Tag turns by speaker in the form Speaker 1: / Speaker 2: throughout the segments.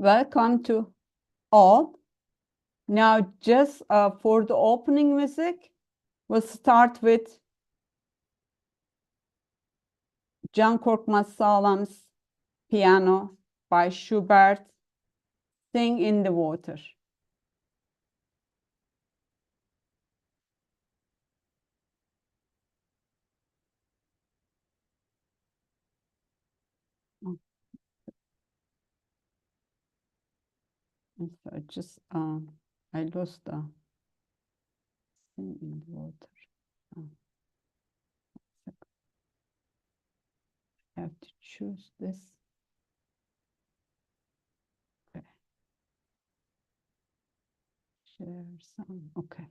Speaker 1: welcome to all. Now, just for the opening music, we'll start with Can Korkmaz Sağlam's Piano by Schubert, Sing in the Water. So just I lost the Sing in the Water. I have to choose this. Okay. Share some. Okay.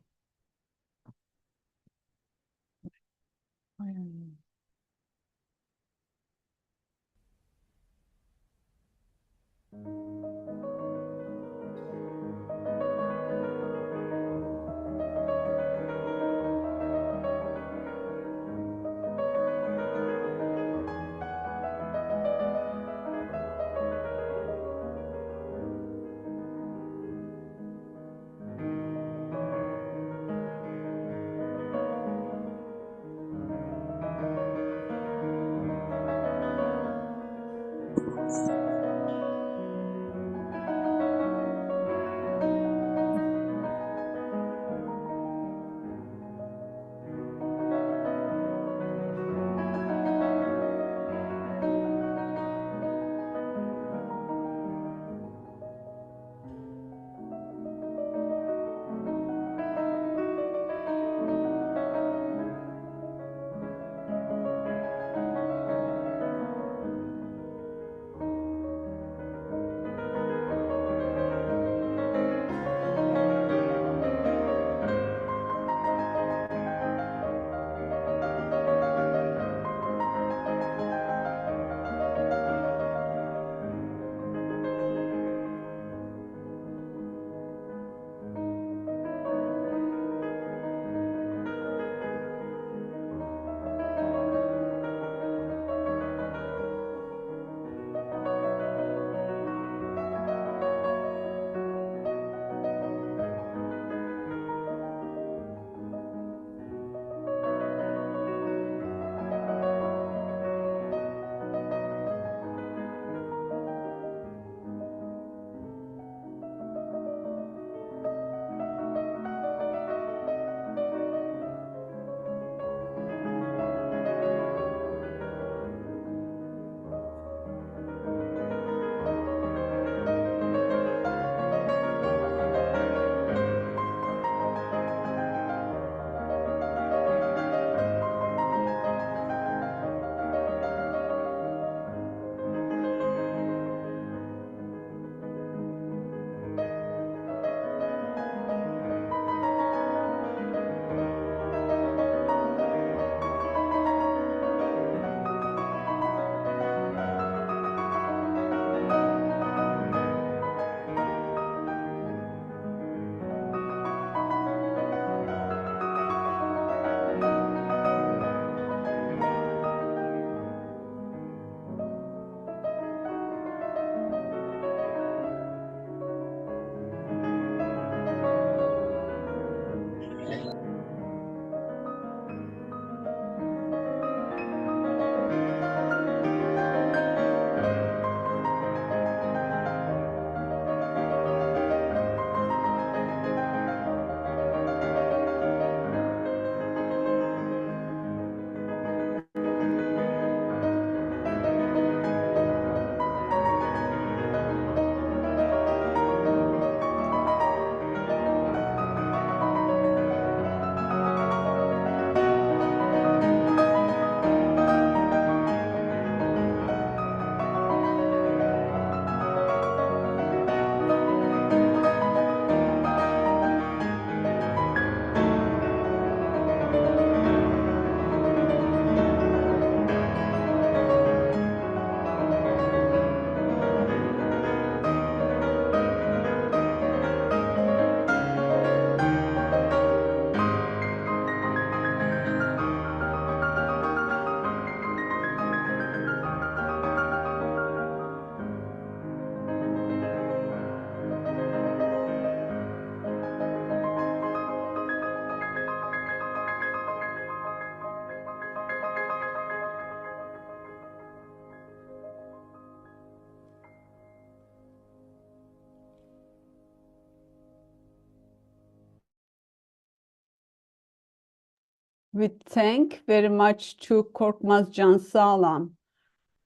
Speaker 1: We thank very much to Korkmaz Cansağlam,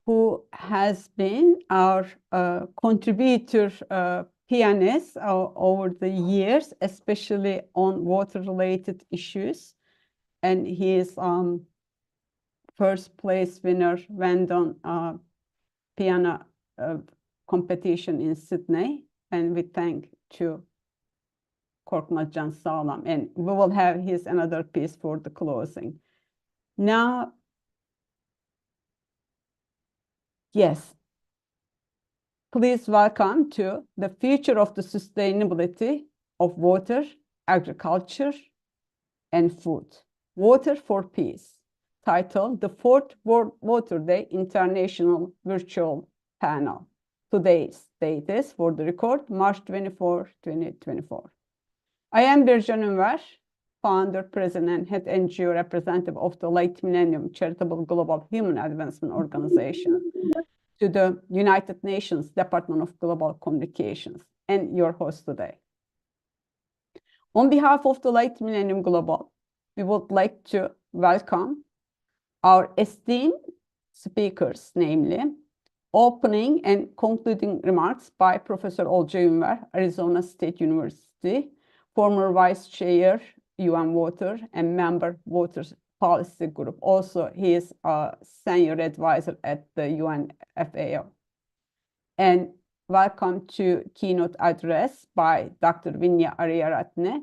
Speaker 1: who has been our contributor pianist over the years, especially on water-related issues. And he is first place winner went on piano competition in Sydney. And we thank to Korkmaz Cansağlam. And we will have his another piece for the closing. Now, yes, please welcome to the future of the sustainability of water, agriculture, and food. Water for Peace, titled the 4th World Water Day International Virtual Panel. Today's date is, for the record, March 24, 2024. I am Bircan Ünver, founder, president, and head NGO representative of the late Millennium Charitable Global Human Advancement Organization to the United Nations Department of Global Communications, and your host today. On behalf of the late Millennium Global, we would like to welcome our esteemed speakers, namely opening and concluding remarks by Professor Olcay Ünver, Arizona State University, former vice chair, UN Water, and member Water Policy Group. Also, he is a senior advisor at the UN FAO. And welcome to keynote address by Dr. Vinya Ariyaratne,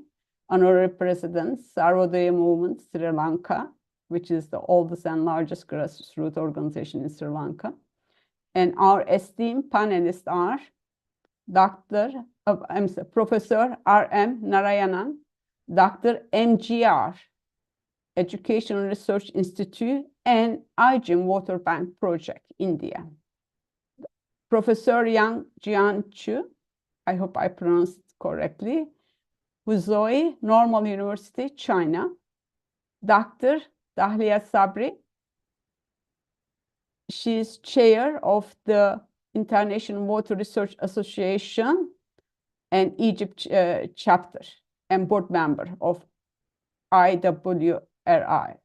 Speaker 1: Honorary President, Sarvodaya Movement, Sri Lanka, which is the oldest and largest grassroots organization in Sri Lanka. And our esteemed panelists are Professor R.M. Narayanan, Dr. MGR, Educational Research Institute, and IGIM Water Bank Project, India. Professor Yang Jianchu, I hope I pronounced it correctly, Huzhou Normal University, China. Dr. Dahlia Sabri, she is chair of the International Water Research Association and Egypt chapter and board member of IWRI.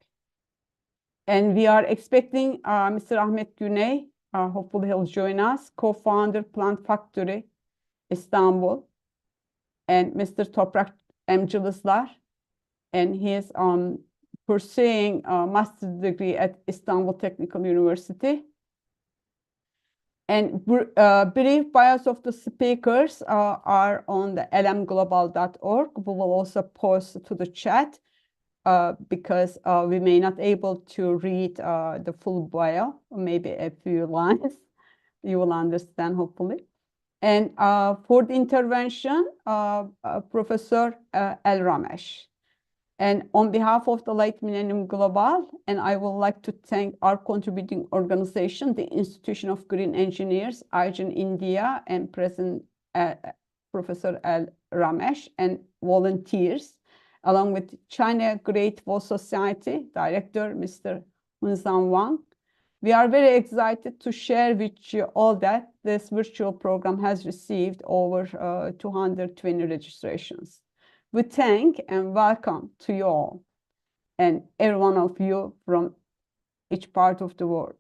Speaker 1: And we are expecting Mr. Ahmet Güney, hopefully he'll join us, co-founder Plant Factory Istanbul, and Mr. Toprak Emcılızlar, and he is pursuing a master's degree at Istanbul Technical University. And brief bios of the speakers are on the lmglobal.org. We will also post to the chat because we may not able to read the full bio, maybe a few lines. You will understand, hopefully. And for the intervention, Professor El Ramesh. And on behalf of the late Millennium Global, and I would like to thank our contributing organization, the Institution of Green Engineers, IGEN India, and President Professor El Ramesh, and volunteers, along with China Great Wall Society Director, Mr. Hunzan Wang. We are very excited to share with you all that this virtual program has received over 220 registrations. We thank and welcome to you all and every one of you from each part of the world.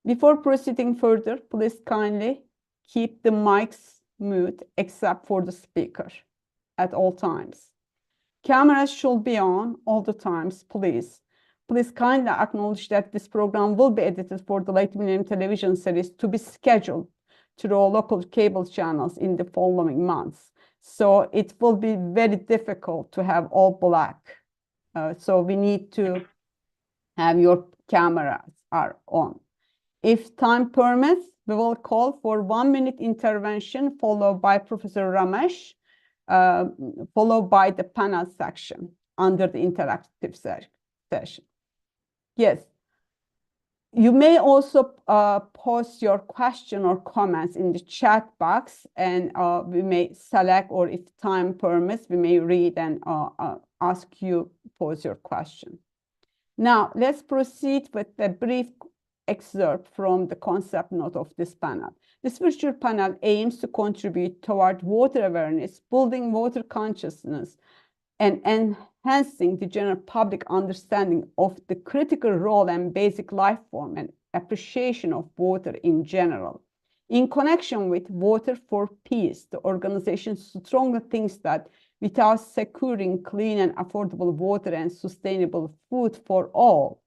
Speaker 1: Before proceeding further, please kindly keep the mics mute except for the speaker at all times. Cameras should be on all the times, please. Please kindly acknowledge that this program will be edited for the late Millennium television series to be scheduled through local cable channels in the following months. So it will be very difficult to have all black. So we need to have your cameras are on. If time permits, we will call for 1 minute intervention followed by Professor Ramesh, followed by the panel section under the interactive session. Yes. You may also post your question or comments in the chat box, and we may select, or if time permits, we may read and ask you pose your question. Now, let's proceed with a brief excerpt from the concept note of this panel. This virtual panel aims to contribute toward water awareness, building water consciousness, and enhancing the general public understanding of the critical role and basic life form and appreciation of water in general. In connection with Water for Peace, the organization strongly thinks that without securing clean and affordable water and sustainable food for all,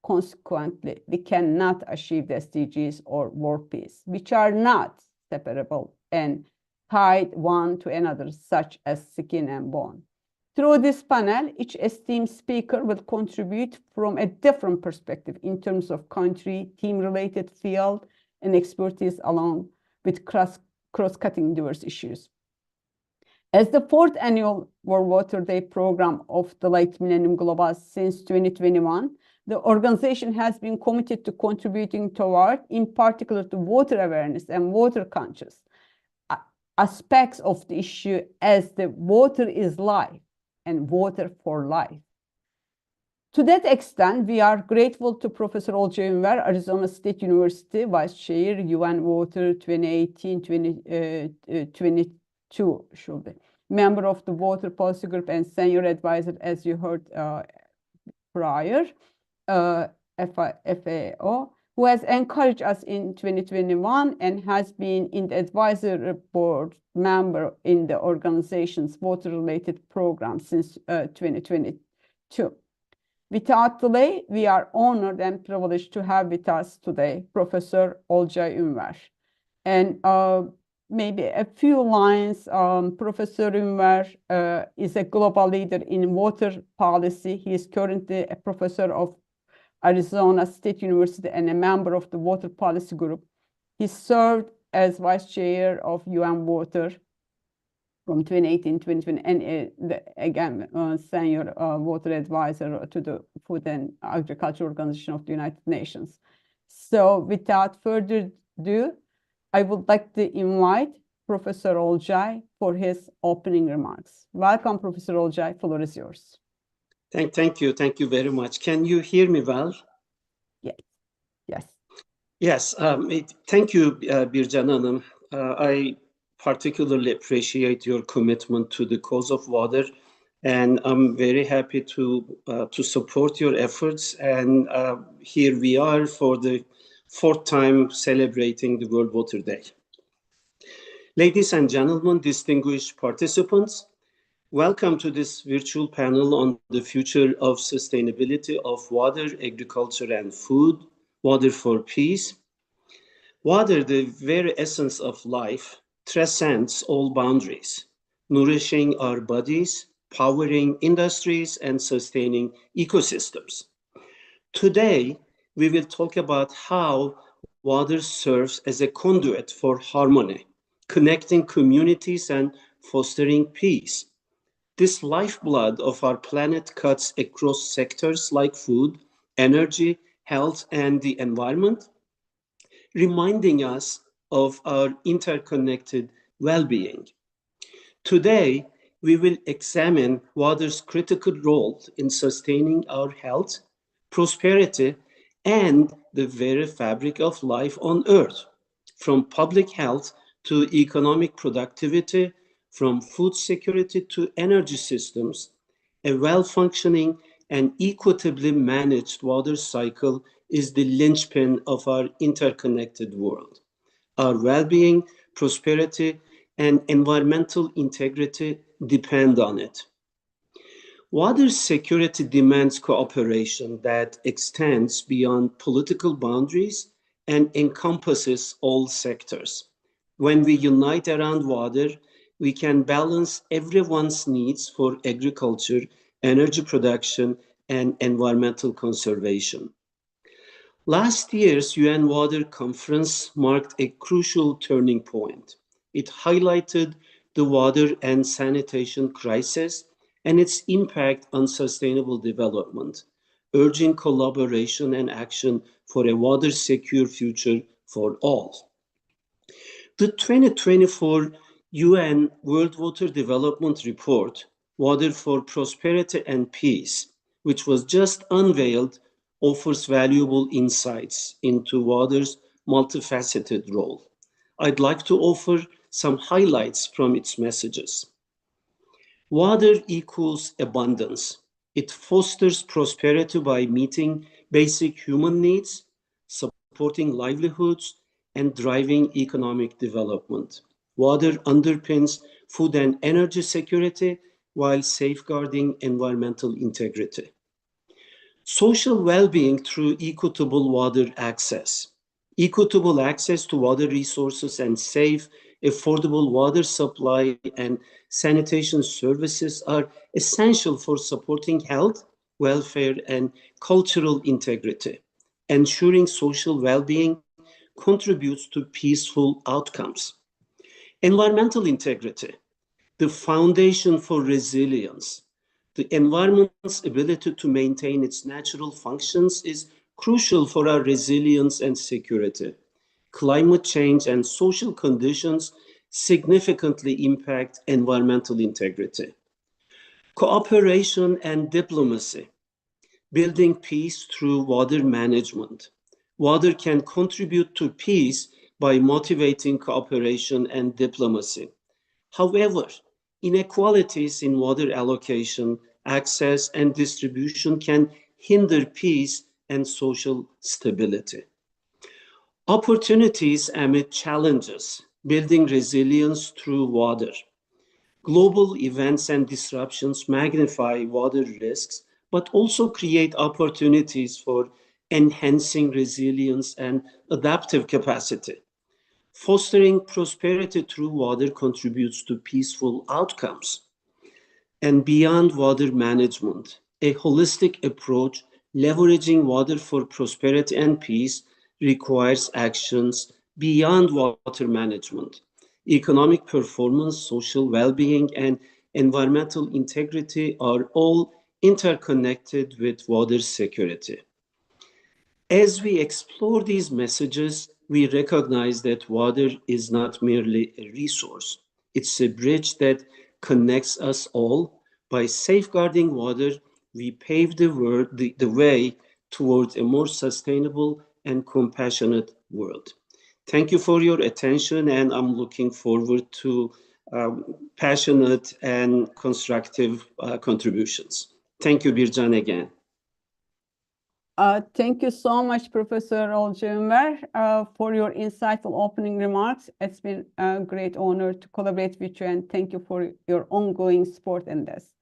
Speaker 1: consequently, we cannot achieve the SDGs or world peace, which are not separable and tied one to another, such as skin and bone. Through this panel, each esteemed speaker will contribute from a different perspective in terms of country, team-related field, and expertise along with cross-cutting diverse issues. As the fourth annual World Water Day program of the late Millennium Global since 2021, the organization has been committed to contributing toward, in particular, to water awareness and water conscious aspects of the issue, as the water is life and water for life. To that extent, we are grateful to Professor Olcay Ünver, Arizona State University Vice Chair, UN Water 2018-2022, should be, member of the Water Policy Group and Senior Advisor, as you heard prior, FAO, who has encouraged us in 2021 and has been in the advisory board member in the organization's water-related program since 2022. Without delay, we are honored and privileged to have with us today Professor Olcay Ünver. And maybe a few lines. Professor Ünver is a global leader in water policy. He is currently a professor of Arizona State University and a member of the Water Policy Group. He served as vice chair of UN Water from 2018 to 2020, and again, senior water advisor to the Food and Agriculture Organization of the United Nations. So without further ado, I would like to invite Professor Olcay for his opening remarks. Welcome, Professor Olcay. Floor is yours.
Speaker 2: Thank you very much. Can you hear me well?
Speaker 1: Yes. Yes.
Speaker 2: Yes. Thank you, Bircan Hanım. I particularly appreciate your commitment to the cause of water, and I'm very happy to support your efforts. And here we are for the fourth time celebrating the World Water Day. Ladies and gentlemen, distinguished participants, welcome to this virtual panel on the future of sustainability of water, agriculture, and food, Water for Peace. Water, the very essence of life, transcends all boundaries, nourishing our bodies, powering industries, and sustaining ecosystems. Today, we will talk about how water serves as a conduit for harmony, connecting communities and fostering peace. This lifeblood of our planet cuts across sectors like food, energy, health, and the environment, reminding us of our interconnected well-being. Today, we will examine water's critical role in sustaining our health, prosperity, and the very fabric of life on Earth, from public health to economic productivity, from food security to energy systems. A well-functioning and equitably managed water cycle is the linchpin of our interconnected world. Our well-being, prosperity, and environmental integrity depend on it. Water security demands cooperation that extends beyond political boundaries and encompasses all sectors. When we unite around water, we can balance everyone's needs for agriculture, energy production, and environmental conservation. Last year's UN Water Conference marked a crucial turning point. It highlighted the water and sanitation crisis and its impact on sustainable development, urging collaboration and action for a water-secure future for all. The 2024 UN World Water Development Report, Water for Prosperity and Peace, which was just unveiled, offers valuable insights into water's multifaceted role. I'd like to offer some highlights from its messages. Water equals abundance. It fosters prosperity by meeting basic human needs, supporting livelihoods, and driving economic development. Water underpins food and energy security while safeguarding environmental integrity. Social well-being through equitable water access. Equitable access to water resources and safe, affordable water supply and sanitation services are essential for supporting health, welfare, and cultural integrity. Ensuring social well-being contributes to peaceful outcomes. Environmental integrity, the foundation for resilience. The environment's ability to maintain its natural functions is crucial for our resilience and security. Climate change and social conditions significantly impact environmental integrity. Cooperation and diplomacy, building peace through water management. Water can contribute to peace by motivating cooperation and diplomacy. However, inequalities in water allocation, access, and distribution can hinder peace and social stability. Opportunities amid challenges, building resilience through water. Global events and disruptions magnify water risks, but also create opportunities for enhancing resilience and adaptive capacity. Fostering prosperity through water contributes to peaceful outcomes. And beyond water management, a holistic approach leveraging water for prosperity and peace requires actions beyond water management. Economic performance, social well-being, and environmental integrity are all interconnected with water security. As we explore these messages, we recognize that water is not merely a resource. It's a bridge that connects us all. By safeguarding water, we pave the way towards a more sustainable and compassionate world. Thank you for your attention, and I'm looking forward to passionate and constructive contributions. Thank you, Bircan, again.
Speaker 1: Thank you so much, Professor Olcayunver, for your insightful opening remarks. It's been a great honor to collaborate with you, and thank you for your ongoing support in this.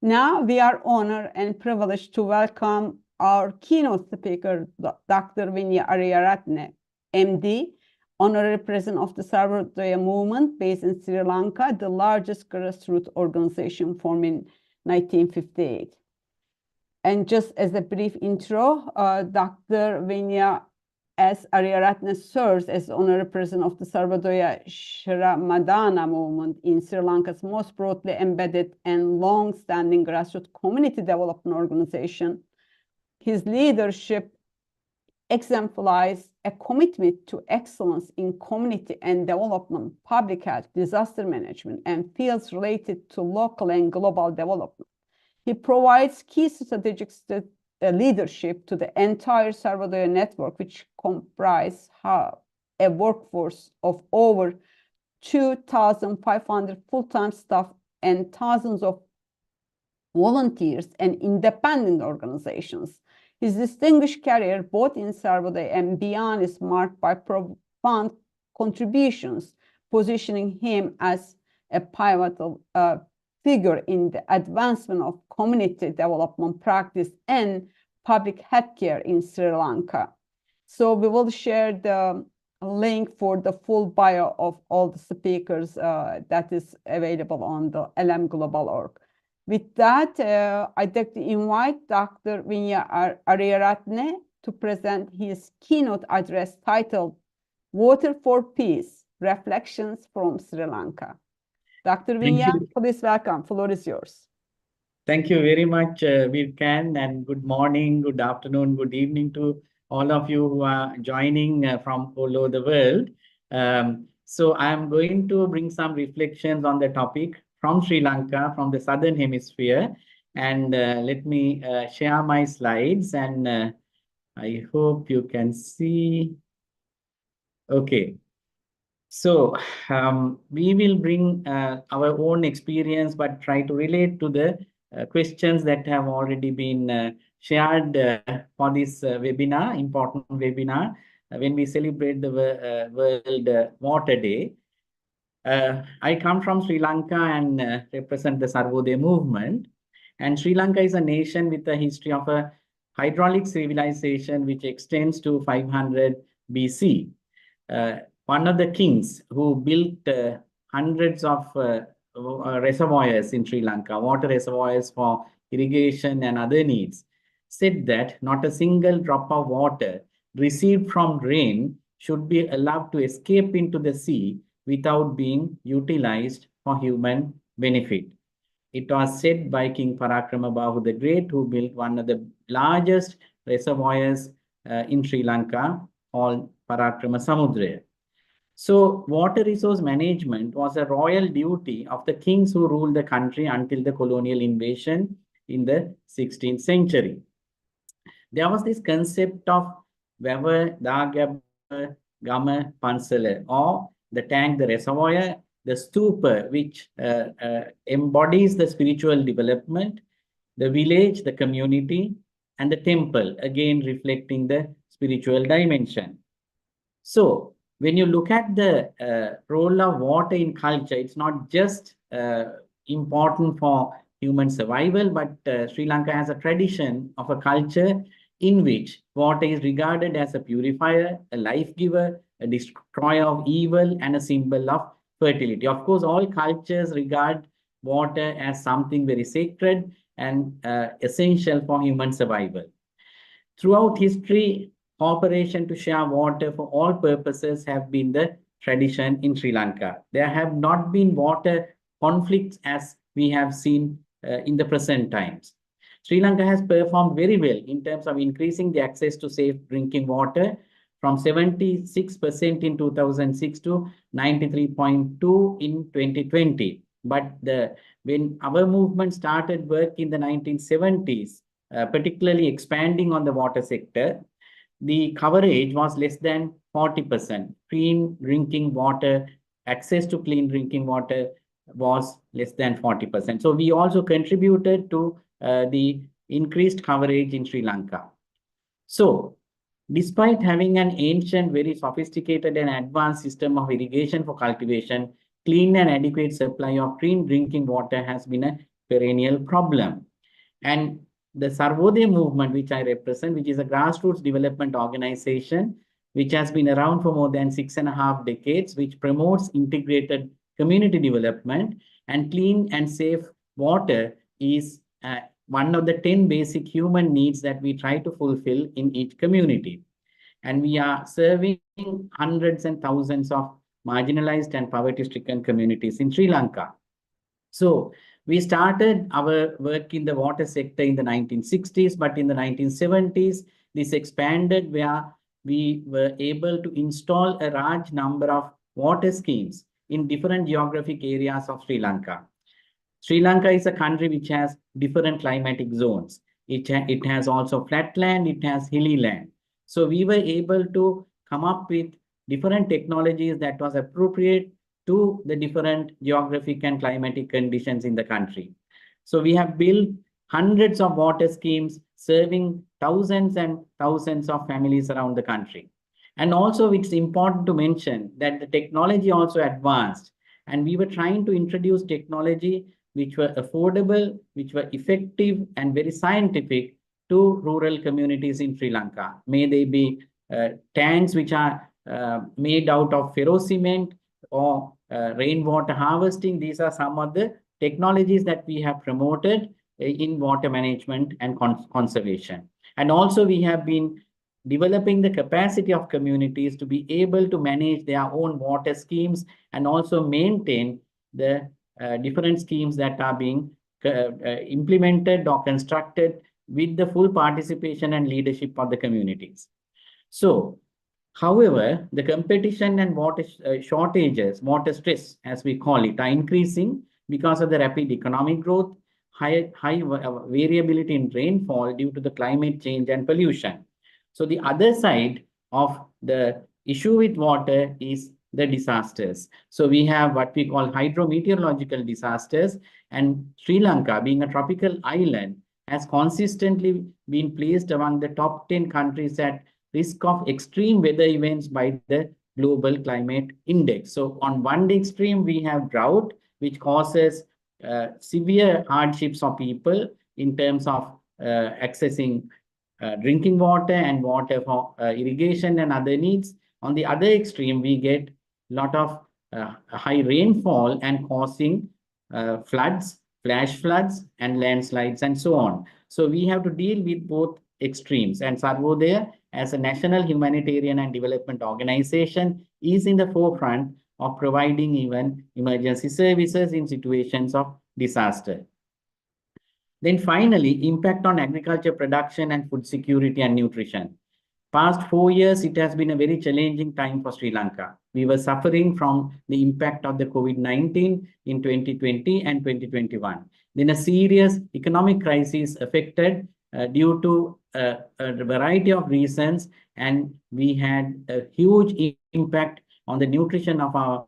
Speaker 1: Now we are honored and privileged to welcome our keynote speaker, Dr. Vinya Ariyaratne, MD, Honorary President of the Sarvodaya Movement based in Sri Lanka, the largest grassroots organization formed in 1958. And just as a brief intro, Dr. Vinya S. Ariyaratne serves as Honorary President of the Sarvodaya Shramadana Movement in Sri Lanka's most broadly embedded and long-standing grassroots community development organization. His leadership exemplifies a commitment to excellence in community and development, public health, disaster management, and fields related to local and global development. He provides key strategic leadership to the entire Sarvodaya network, which comprises a workforce of over 2,500 full-time staff and thousands of volunteers and independent organizations. His distinguished career, both in Sarvodaya and beyond, is marked by profound contributions, positioning him as a pivotal figure in the advancement of community development practice and public healthcare in Sri Lanka. So we will share the link for the full bio of all the speakers that is available on the lmglobal.org. With that, I'd like to invite Dr. Vinya Ariyaratne to present his keynote address titled Water for Peace, Reflections from Sri Lanka. Dr. Vinya, please welcome. Floor is yours.
Speaker 3: Thank you very much, Bircan, and good morning, good afternoon, good evening to all of you who are joining from all over the world. So I'm going to bring some reflections on the topic from Sri Lanka, from the Southern Hemisphere. And let me share my slides, and I hope you can see. Okay. So we will bring our own experience, but try to relate to the questions that have already been shared for this webinar, important webinar, when we celebrate the World Water Day. I come from Sri Lanka and represent the Sarvodaya movement. And Sri Lanka is a nation with a history of a hydraulic civilization which extends to 500 BC. One of the kings who built hundreds of reservoirs in Sri Lanka, water reservoirs for irrigation and other needs, said that not a single drop of water received from rain should be allowed to escape into the sea without being utilized for human benefit. It was said by King Parakramabahu the Great, who built one of the largest reservoirs in Sri Lanka, called Parakrama Samudra. So water resource management was a royal duty of the kings who ruled the country until the colonial invasion in the 16th century. There was this concept of Weber, Dagab, Gama, Pansala, or the tank, the reservoir, the stupa, which embodies the spiritual development, the village, the community, and the temple, again reflecting the spiritual dimension. So when you look at the role of water in culture, it's not just important for human survival, but Sri Lanka has a tradition of a culture in which water is regarded as a purifier, a life giver, a destroyer of evil, and a symbol of fertility. Of course, all cultures regard water as something very sacred and essential for human survival. Throughout history, cooperation to share water for all purposes have been the tradition in Sri Lanka. There have not been water conflicts as we have seen in the present times. Sri Lanka has performed very well in terms of increasing the access to safe drinking water from 76% in 2006 to 93.2% in 2020. But when our movement started work in the 1970s, particularly expanding on the water sector, the coverage was less than 40%. Clean drinking water, access to clean drinking water was less than 40%. So we also contributed to the increased coverage in Sri Lanka. So despite having an ancient, very sophisticated and advanced system of irrigation for cultivation, clean and adequate supply of clean drinking water has been a perennial problem. And the Sarvodaya movement, which I represent, which is a grassroots development organization, which has been around for more than 6.5 decades, which promotes integrated community development, and clean and safe water is one of the 10 basic human needs that we try to fulfill in each community. And we are serving hundreds and thousands of marginalized and poverty-stricken communities in Sri Lanka. So we started our work in the water sector in the 1960s, but in the 1970s, this expanded where we were able to install a large number of water schemes in different geographic areas of Sri Lanka. Sri Lanka is a country which has different climatic zones. It has also flat land, it has hilly land. So we were able to come up with different technologies that was appropriate to the different geographic and climatic conditions in the country. So we have built hundreds of water schemes serving thousands and thousands of families around the country. And also it's important to mention that the technology also advanced, and we were trying to introduce technology which were affordable, which were effective and very scientific to rural communities in Sri Lanka. May they be tanks which are made out of ferrocement or rainwater harvesting. These are some of the technologies that we have promoted in water management and conservation. And also we have been developing the capacity of communities to be able to manage their own water schemes and also maintain the different schemes that are being implemented or constructed with the full participation and leadership of the communities. So, however, the competition and water shortages, water stress, as we call it, are increasing because of the rapid economic growth, high variability in rainfall due to the climate change and pollution. So the other side of the issue with water is the disasters. So we have what we call hydrometeorological disasters, and Sri Lanka, being a tropical island, has consistently been placed among the top 10 countries at risk of extreme weather events by the Global Climate Index. So on one extreme, we have drought, which causes severe hardships of people in terms of accessing drinking water and water for irrigation and other needs. On the other extreme, we get a lot of high rainfall and causing floods, flash floods, and landslides, and so on. So we have to deal with both extremes. And Sarvodaya, as a national humanitarian and development organization, is in the forefront of providing even emergency services in situations of disaster. Then finally, impact on agriculture production and food security and nutrition. Past 4 years, it has been a very challenging time for Sri Lanka. We were suffering from the impact of the COVID-19 in 2020 and 2021. Then a serious economic crisis affected due to a variety of reasons, and we had a huge impact on the nutrition of our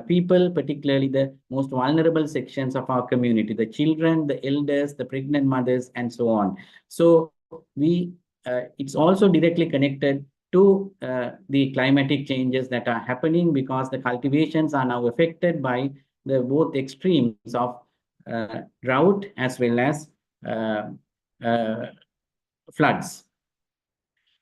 Speaker 3: people, particularly the most vulnerable sections of our community, the children, the elders, the pregnant mothers, and so on. So it's also directly connected to the climatic changes that are happening, because the cultivations are now affected by the both extremes of drought as well as floods.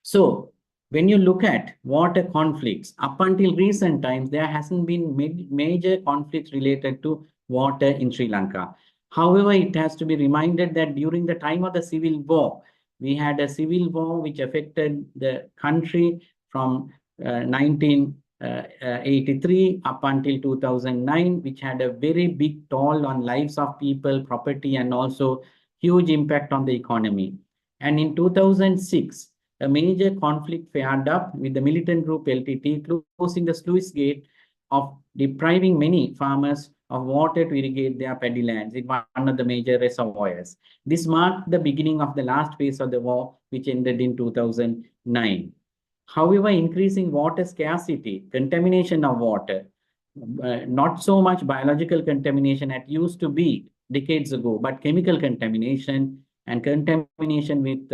Speaker 3: So when you look at water conflicts, up until recent times, there hasn't been major conflicts related to water in Sri Lanka. However, it has to be reminded that during the time of the civil war, we had a civil war which affected the country from 1983 up until 2009, which had a very big toll on lives of people, property, and also huge impact on the economy. And in 2006, a major conflict flared up with the militant group LTT closing the sluice gate of depriving many farmers of water to irrigate their paddy lands in one of the major reservoirs. This marked the beginning of the last phase of the war, which ended in 2009. However, increasing water scarcity, contamination of water, not so much biological contamination as used to be decades ago, but chemical contamination and contamination with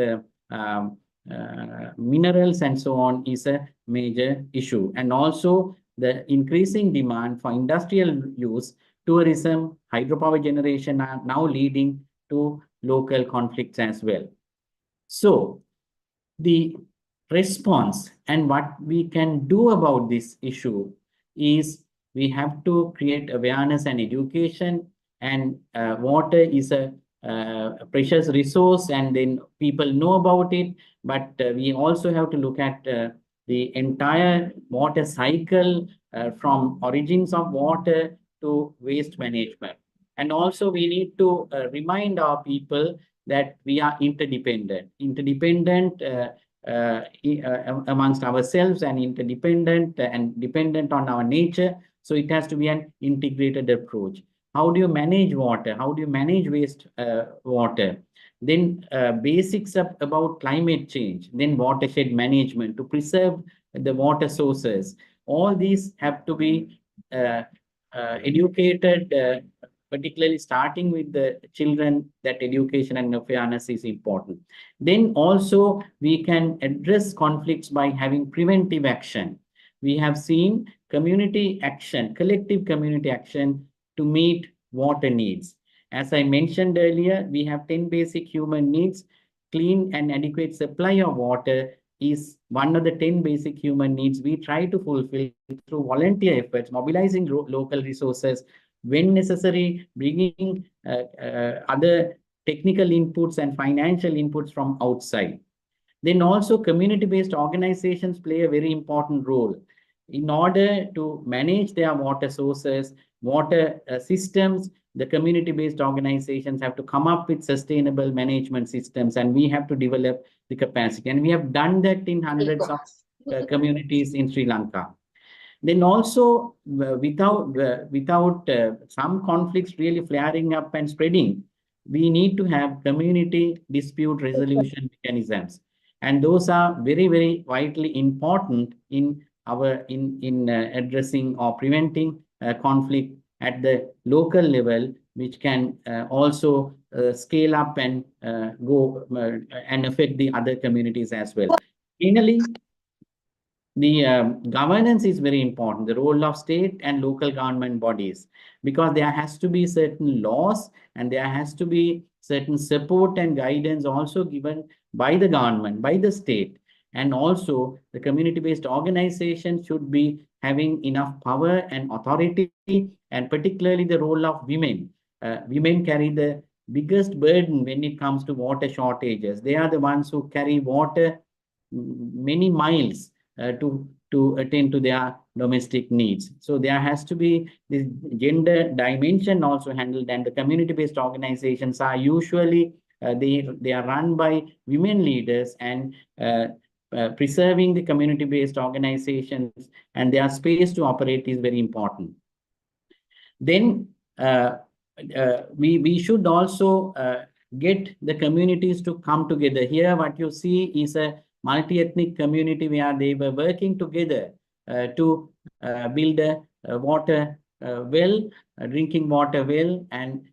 Speaker 3: minerals and so on is a major issue. And also the increasing demand for industrial use, tourism, hydropower generation are now leading to local conflicts as well. So the response and what we can do about this issue is we have to create awareness and education, and water is a precious resource, and then people know about it, but we also have to look at the entire water cycle from origins of water to waste management. And also we need to remind our people that we are interdependent amongst ourselves, and interdependent and dependent on our nature. So it has to be an integrated approach. How do you manage water? How do you manage waste water? Then basics about climate change, then watershed management to preserve the water sources. All these have to be educated, particularly starting with the children, that education and awareness is important. Then also we can address conflicts by having preventive action. We have seen community action, collective community action to meet water needs. As I mentioned earlier, we have 10 basic human needs. Clean and adequate supply of water is one of the 10 basic human needs we try to fulfill through volunteer efforts, mobilizing local resources, when necessary, bringing other technical inputs and financial inputs from outside. Then also community-based organizations play a very important role in order to manage their water sources, water systems. The community-based organizations have to come up with sustainable management systems, and we have to develop the capacity. And we have done that in hundreds of communities in Sri Lanka. Then also, without some conflicts really flaring up and spreading, we need to have community dispute resolution mechanisms. And those are very, very vitally important in in addressing or preventing conflict at the local level, which can also scale up and go and affect the other communities as well. Finally, the governance is very important, the role of state and local government bodies, because there has to be certain laws and there has to be certain support and guidance also given by the government, by the state. And also the community-based organization should be having enough power and authority, and particularly the role of women. Women carry the biggest burden when it comes to water shortages. They are the ones who carry water many miles to attend to their domestic needs. So there has to be this gender dimension also handled, and the community-based organizations are usually they are run by women leaders, and preserving the community-based organizations and their space to operate is very important. Then we should also get the communities to come together. Here, what you see is a multi-ethnic community where they were working together to build a water well, a drinking water well. And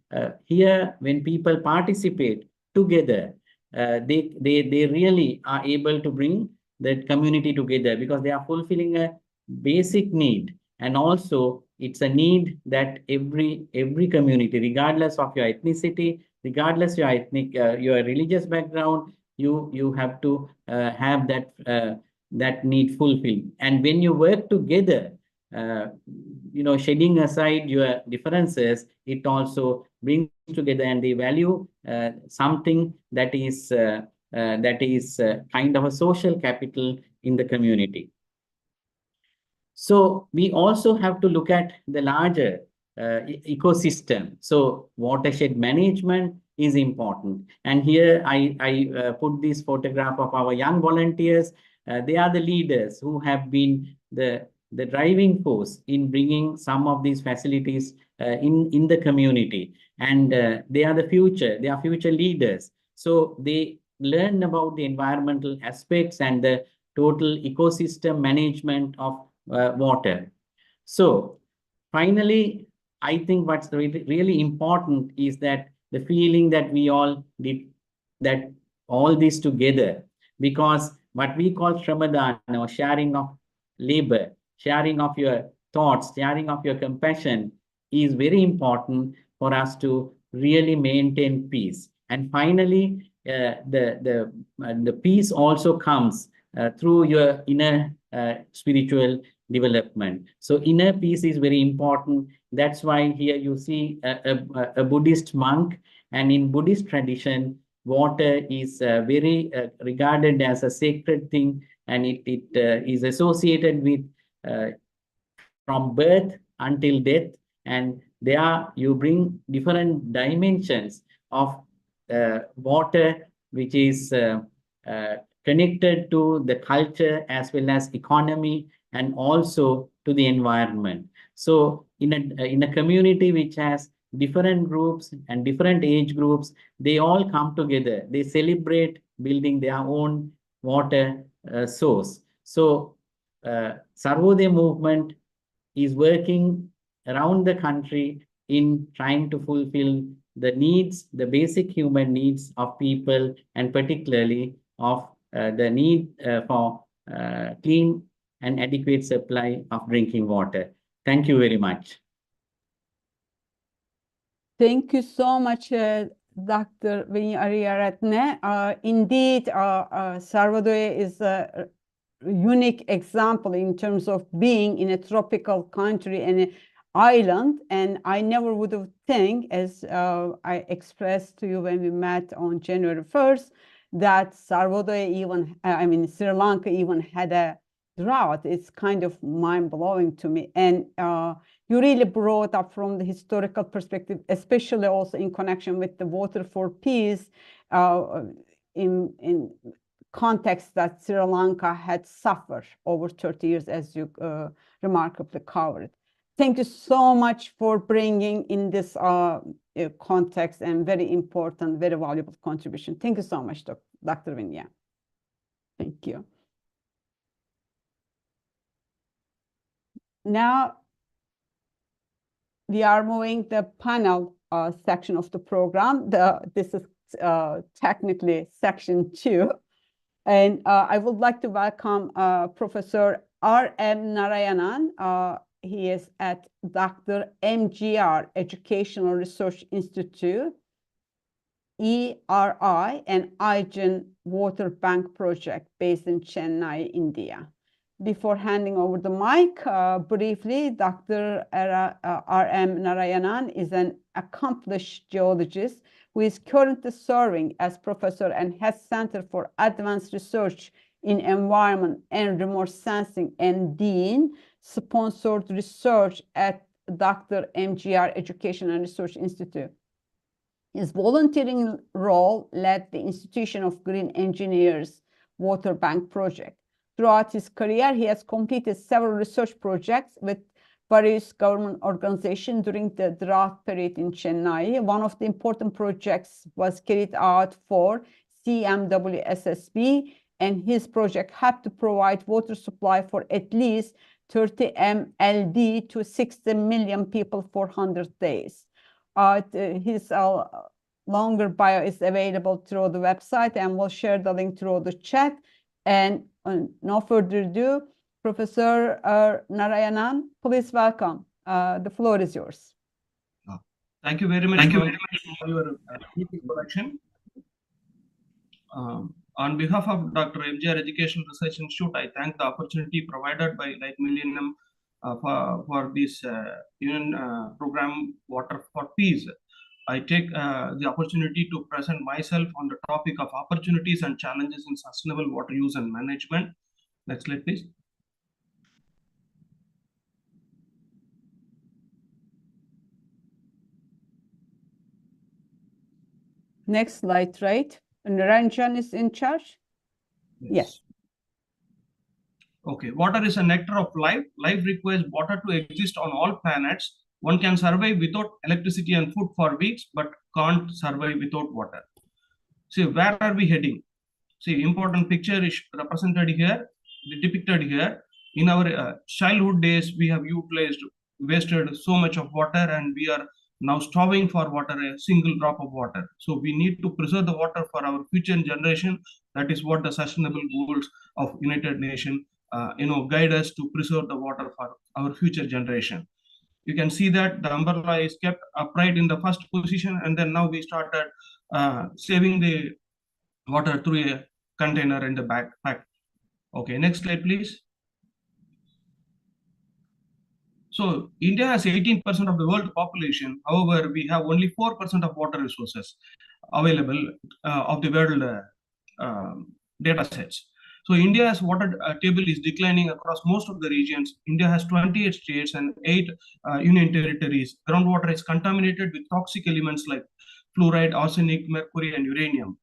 Speaker 3: here, when people participate together, they really are able to bring the community together, because they are fulfilling a basic need. And also, it's a need that every community, regardless of your ethnicity, regardless your your religious background, you have to have that need fulfilled. And when you work together, shedding aside your differences, it also brings together, and they value something that is kind of a social capital in the community. So we also have to look at the larger ecosystem. So watershed management is important. And here I put this photograph of our young volunteers. They are the leaders who have been the driving force in bringing some of these facilities in the community. And they are the future. They are future leaders. So they learn about the environmental aspects and the total ecosystem management of water. So finally, I think what's really important is that the feeling that we all did that all this together, because what we call Shramadana, or sharing of labor, sharing of your thoughts, sharing of your compassion, is very important for us to really maintain peace. And finally, the peace also comes through your inner spiritual development. So inner peace is very important. That's why here you see a Buddhist monk, and in Buddhist tradition, water is very regarded as a sacred thing, and it is associated with from birth until death. And there you bring different dimensions of water, which is connected to the culture as well as economy, and also to the environment. So in a community which has different groups and different age groups, they all come together. They celebrate building their own water source. So Sarvodaya movement is working around the country in trying to fulfill the needs, the basic human needs of people, and particularly of the need for clean and adequate supply of drinking water. Thank you very much.
Speaker 1: Thank you so much, Dr. Vinyaratne. Indeed, Sarvodaya is a unique example in terms of being in a tropical country and an island. And I never would have think, as I expressed to you when we met on January 1st, that Sarvodaya even, Sri Lanka even had a drought. It's kind of mind-blowing to me. And you really brought up from the historical perspective, especially also in connection with the Water for Peace, in context that Sri Lanka had suffered over 30 years, as you remarkably covered. Thank you so much for bringing in this context and very important, very valuable contribution. Thank you so much, Dr. Vinya. Thank you. Now we are moving the panel section of the program. This is technically section 2. And I would like to welcome Professor R.M. Narayanan. He is at Dr. MGR Educational Research Institute, ERI, and IGEN Water Bank Project based in Chennai, India. Before handing over the mic, briefly, Dr. R.M. Narayanan is an accomplished geologist who is currently serving as professor and head center for advanced research in environment and remote sensing and dean sponsored research at Dr. MGR Education and Research Institute. His volunteering role led the Institution of Green Engineers Water Bank Project. Throughout his career, he has completed several research projects with various government organizations during the drought period in Chennai. One of the important projects was carried out for CMWSSB, and his project had to provide water supply for at least 30 MLD to 60 million people for 100 days. His longer bio is available through the website, and we'll share the link through the chat. And no further ado, Professor Narayanan, please welcome. The floor is yours.
Speaker 4: Thank you very much for your introduction. On behalf of Dr. MGR Education Research Institute, I thank the opportunity provided by Millennium for this UN program, Water for Peace. I take the opportunity to present myself on the topic of opportunities and challenges in sustainable water use and management. Next slide, please.
Speaker 1: Next slide, right? Niranjan is in charge? Yes.
Speaker 4: Okay, water is a nectar of life. Life requires water to exist on all planets. One can survive without electricity and food for weeks, but can't survive without water. See, where are we heading? See, important picture is represented here, depicted here. In our childhood days, we have wasted so much of water, and we are now starving for water, a single drop of water. So we need to preserve the water for our future generation. That is what the sustainable goals of United Nations, guide us to preserve the water for our future generation. You can see that the umbrella is kept upright in the first position, and then now we started saving the water through a container in the backpack. Okay, next slide, please. So India has 18% of the world population. However, we have only 4% of water resources available of the world data sets. So India's water table is declining across most of the regions. India has 28 states and 8 union territories. Groundwater is contaminated with toxic elements like fluoride, arsenic, mercury, and uranium.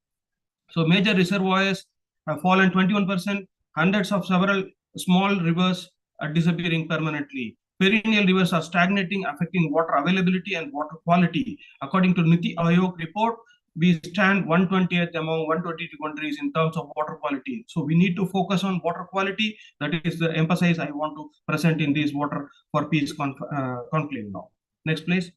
Speaker 4: So major reservoirs have fallen 21%. Hundreds of several small rivers are disappearing permanently. Perennial rivers are stagnating, affecting water availability and water quality. According to Niti Aayog report, we stand 120th among 122 countries in terms of water quality. So we need to focus on water quality. That is the emphasis I want to present in this Water for Peace conclave now. Next, please.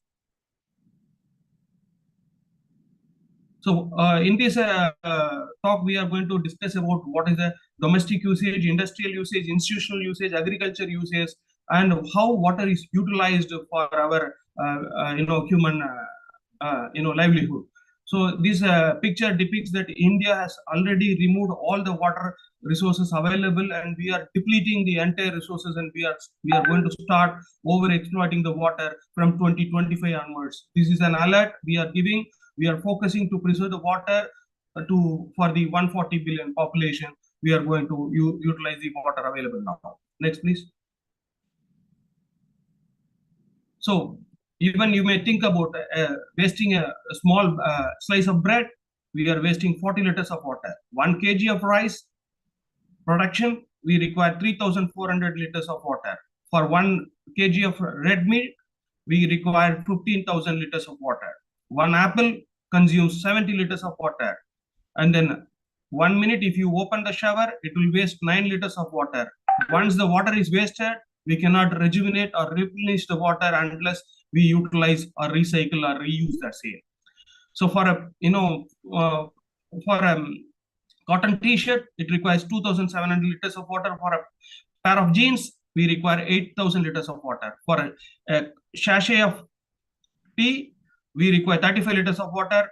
Speaker 4: So in this talk, we are going to discuss about what is the domestic usage, industrial usage, institutional usage, agriculture usage, and how water is utilized for our human livelihood. So this picture depicts that India has already removed all the water resources available, and we are depleting the entire resources, and we are going to start over exploiting the water from 2025 onwards. This is an alert we are giving. We are focusing to preserve the water for the 140 billion population. We are going to utilize the water available now. Next, please. So even you may think about wasting a small slice of bread. We are wasting 40 liters of water. 1 kg of rice production, we require 3,400 liters of water. For 1 kg of red meat, we require 15,000 liters of water. 1 apple consumes 70 liters of water. And then 1 minute, if you open the shower, it will waste 9 liters of water. Once the water is wasted, We cannot rejuvenate or replenish the water unless we utilize or recycle or reuse that same. So for a for a cotton t-shirt, it requires 2,700 liters of water. For a pair of jeans, we require 8,000 liters of water. For a sachet of tea, we require 35 liters of water.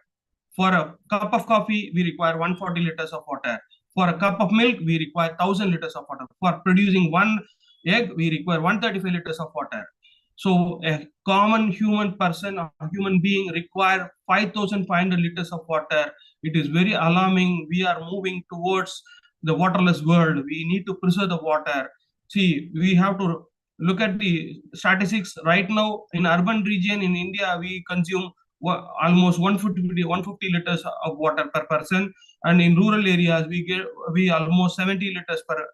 Speaker 4: For a cup of coffee, we require 140 liters of water. For a cup of milk, we require 1,000 liters of water. For producing one egg, we require 135 liters of water. So a common human person or human being require 5,500 liters of water. It is very alarming. We are moving towards the waterless world. We need to preserve the water. See, we have to look at the statistics right now. In urban region in India, we consume almost 150 liters of water per person, and in rural areas we almost 70 liters per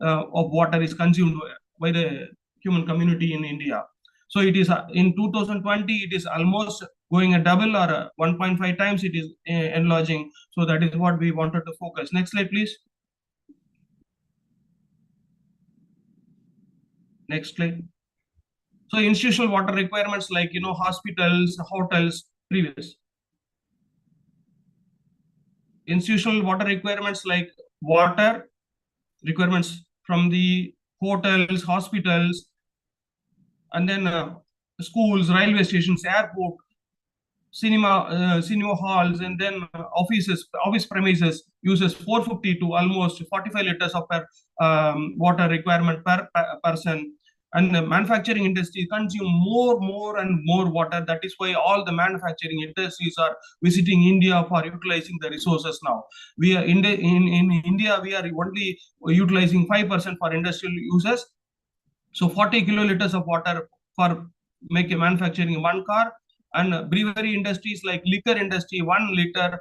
Speaker 4: of water is consumed by the human community in India. So it is in 2020 it is almost going a double or a 1.5 times it is enlarging. So that is what we wanted to focus. Next slide, please. Next slide. So institutional water requirements like hospitals, hotels, previous. Institutional water requirements like water requirements from the hotels, hospitals, and then schools, railway stations, airport, cinema halls, and then office premises uses 450 to almost 45 liters of water requirement per person. And the manufacturing industry consume more and more water. That is why all the manufacturing industries are visiting India for utilizing the resources now. We are in India, we are only utilizing 5% for industrial uses. So 40 kiloliters of water for manufacturing one car. And brewery industries like liquor industry, 1 liter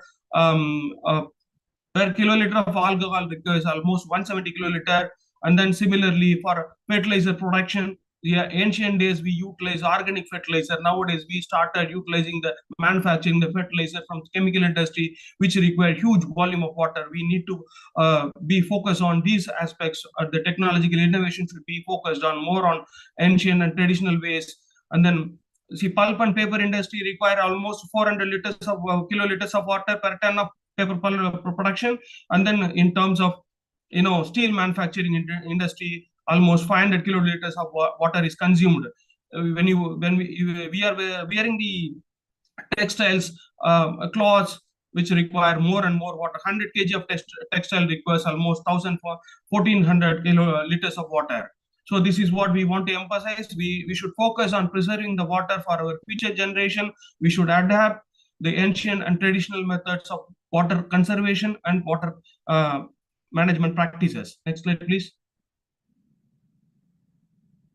Speaker 4: per kiloliter of alcohol requires almost 170 kiloliter. And then similarly for fertilizer production, ancient days we utilize organic fertilizer. Nowadays we started utilizing the manufacturing the fertilizer from the chemical industry, which require huge volume of water. We need to be focused on these aspects. The technological innovation should be focused on more on ancient and traditional ways. And then see, pulp and paper industry require almost 400 liters of kiloliters of water per ton of paper production. And then in terms of steel manufacturing industry, almost 500 kiloliters of water is consumed. When we are wearing the textiles, cloths, which require more and more water. 100 kg of textile requires almost 1,400 kiloliters of water. So this is what we want to emphasize. We should focus on preserving the water for our future generation. We should adapt the ancient and traditional methods of water conservation and water management practices. Next slide, please.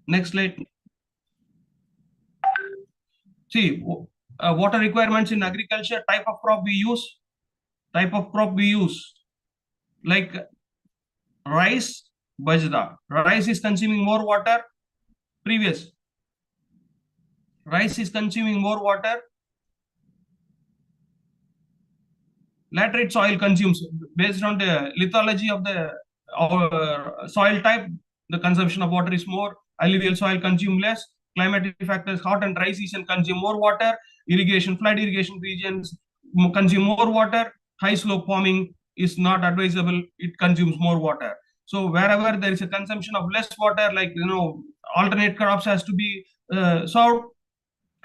Speaker 4: Next slide. See, water requirements in agriculture, type of crop we use, like rice, bajra. Rice is consuming more water. Previous. Rice is consuming more water. Laterite soil consumes, based on the lithology of the soil type, the consumption of water is more. Alluvial soil consume less. Climatic factors, hot and dry season consume more water. Irrigation, flood irrigation regions consume more water. High slope farming is not advisable. It consumes more water. So wherever there is a consumption of less water, like alternate crops has to be sowed.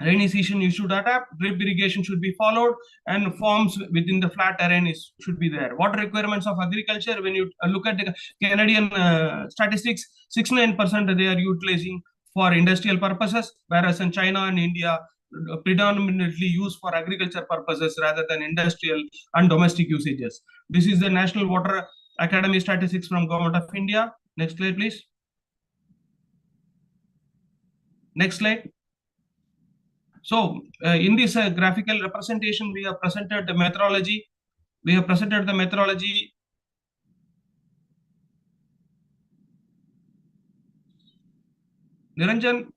Speaker 4: Rainy season you should adapt. Drip irrigation should be followed, and farms within the flat terrain should be there. Water requirements of agriculture, when you look at the Canadian statistics, 69% they are utilizing for industrial purposes, whereas in China and India predominantly used for agriculture purposes rather than industrial and domestic usages. This is the National Water Academy statistics from Government of India. Next slide, please. Next slide. So in this graphical representation, we have presented the methodology. Niranjan,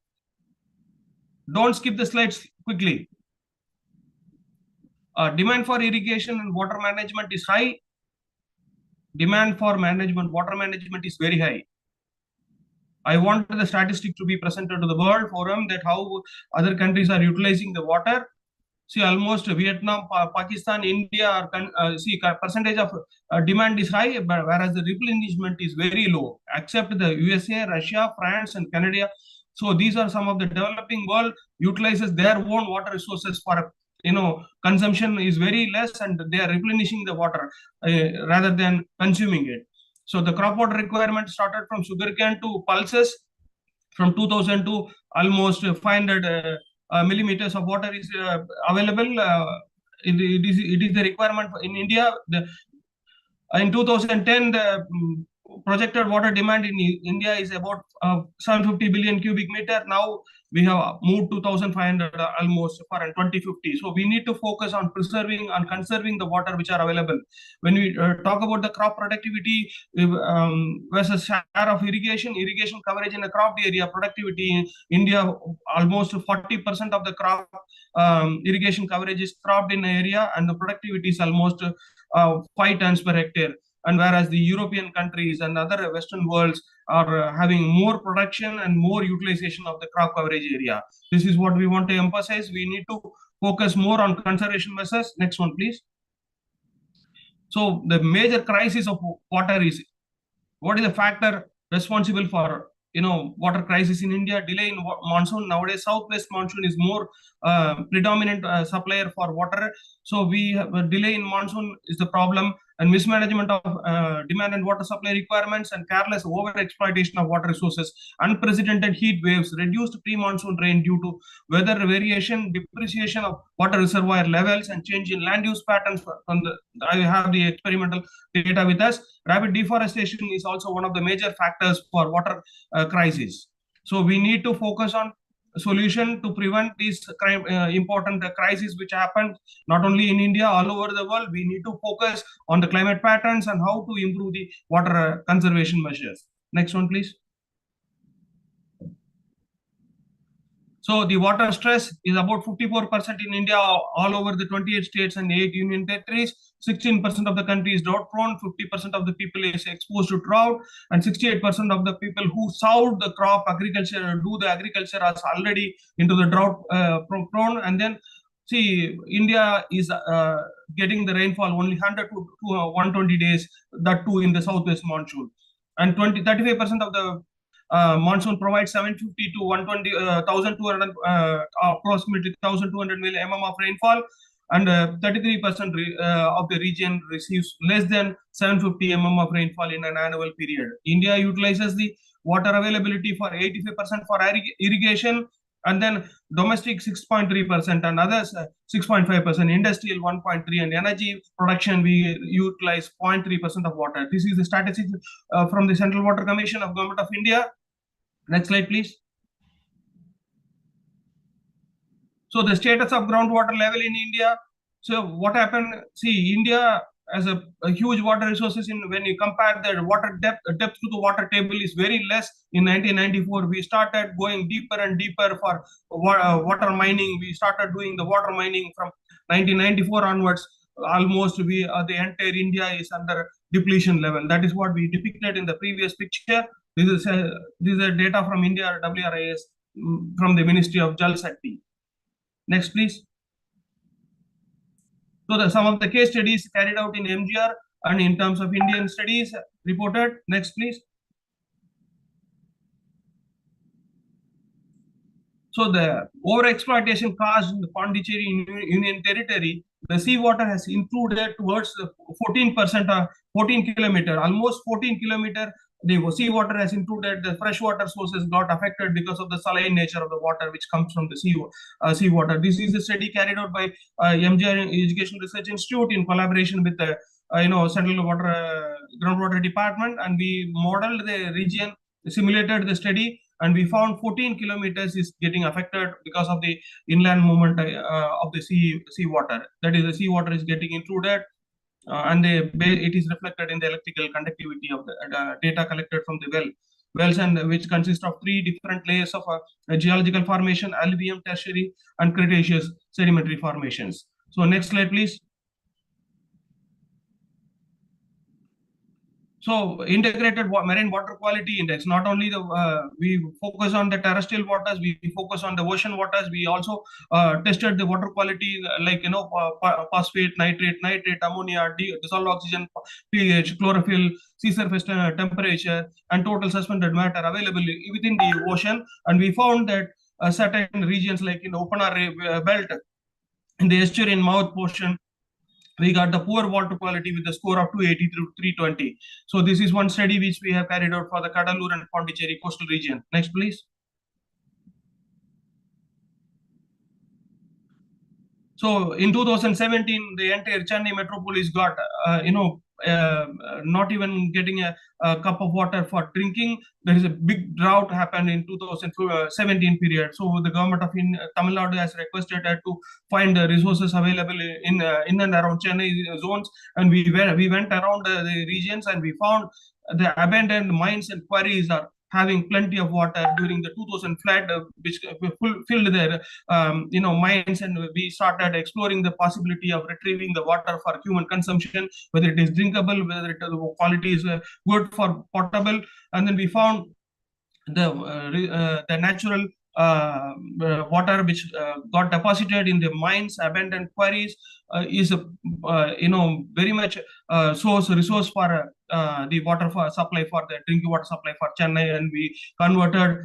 Speaker 4: don't skip the slides quickly. Demand for irrigation and water management is high. Demand for water management is very high. I want the statistic to be presented to the World Forum that how other countries are utilizing the water. See, almost Vietnam, Pakistan, India are see percentage of demand is high, but whereas the replenishment is very low, except the USA, Russia, France, and Canada. So these are some of the developing world utilizes their own water resources for consumption is very less, and they are replenishing the water rather than consuming it. So the crop water requirement started from sugarcane to pulses. From 2000 to almost 500 millimeters of water is available. It is the requirement in India. In 2010, the projected water demand in India is about 750 billion cubic meter. Now we have moved to 1,500 almost for 2050. So we need to focus on preserving and conserving the water which are available. When we talk about the crop productivity versus share of irrigation coverage in the crop area productivity in India, almost 40% of the crop irrigation coverage is cropped in the area, and the productivity is almost 5 tons per hectare. And whereas the European countries and other Western worlds are having more production and more utilization of the crop coverage area. This is what we want to emphasize. We need to focus more on conservation measures. Next one, please. So the major crisis of water is, what is the factor responsible for water crisis in India? Delay in monsoon. Nowadays, southwest monsoon is more predominant supplier for water. So we have a delay in monsoon is the problem, and mismanagement of demand and water supply requirements, and careless over-exploitation of water resources, unprecedented heat waves, reduced pre-monsoon rain due to weather variation, depreciation of water reservoir levels, and change in land use patterns. I have the experimental data with us. Rapid deforestation is also one of the major factors for water crisis. So we need to focus on solution to prevent these important crises which happen not only in India, all over the world. We need to focus on the climate patterns and how to improve the water conservation measures. Next one, please. So the water stress is about 54% in India, all over the 28 states and 8 union territories. 16% of the country is drought prone, 50% of the people is exposed to drought, and 68% of the people who sowed the crop agriculture, do the agriculture, are already into the drought prone. And then see, India is getting the rainfall only 100 to 120 days, that too in the southwest monsoon. And 35% of the monsoon provides 750 to 1,200 approximately 1,200 mm of rainfall, and 33% of the region receives less than 750 mm of rainfall in an annual period. India utilizes the water availability for 85% for irrigation, and then domestic 6.3%, and others 6.5%, industrial 1.3%, and energy production we utilize 0.3% of water. This is the statistics from the Central Water Commission of Government of India. Next slide, please. So the status of groundwater level in India. So what happened? See, India has a huge water resources. When you compare the water depth to the water table is very less. In 1994, we started going deeper and deeper for water mining. We started doing the water mining from 1994 onwards. Almost the entire India is under depletion level. That is what we depicted in the previous picture. This is data from India WRIS from the Ministry of Jal Shakti. Next, please. So some of the case studies carried out in MGR and in terms of Indian studies reported. Next, please. So the overexploitation caused in the Pondicherry Union Territory, the seawater has included towards 14%, 14 kilometer, almost 14 kilometer. The seawater has included, the freshwater sources got affected because of the saline nature of the water which comes from the seawater. This is a study carried out by MGR Education Research Institute in collaboration with the Central Groundwater Department, and we modeled the region, simulated the study, and we found 14 kilometers is getting affected because of the inland movement of the seawater. That is, the seawater is getting intruded. And it is reflected in the electrical conductivity of the data collected from the wells, and which consist of 3 different layers of geological formation: alluvium, tertiary, and Cretaceous sedimentary formations. So next slide, please. So integrated marine water quality index, not only we focus on the terrestrial waters, we focus on the ocean waters. We also tested the water quality like, phosphate, nitrate, ammonia, dissolved oxygen, pH, chlorophyll, sea surface temperature, and total suspended matter available within the ocean. And we found that certain regions like in the open belt, in the estuarine mouth portion, we got the poor water quality with a score of 280 to 320. So this is one study which we have carried out for the Kadalur and Pondicherry coastal region. Next, please. So in 2017, the entire Chennai metropolis got, not even getting a cup of water for drinking. There is a big drought happened in 2017 period. So the government of Tamil Nadu has requested to find the resources available in and around Chennai zones. And we went around the regions, and we found the abandoned mines and quarries are having plenty of water during the 2000 flood, which filled their mines, and we started exploring the possibility of retrieving the water for human consumption, whether it is drinkable, whether the quality is good for potable. And then we found the natural water which got deposited in the mines, abandoned quarries, is very much resource for the water supply for the drinking water supply for Chennai. And we converted,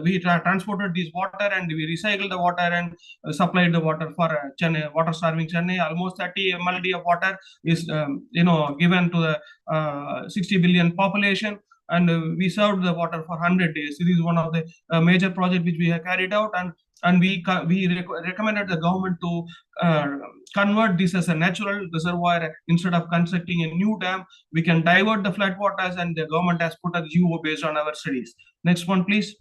Speaker 4: we transported this water, and we recycled the water and supplied the water for Chennai, water starving Chennai. Almost 30 MLD of water is given to the 60 billion population. And we served the water for 100 days. This is one of the major projects which we have carried out, and we recommended the government to convert this as a natural reservoir. Instead of constructing a new dam, we can divert the flood waters, and the government has put a GO based on our studies. Next one, please.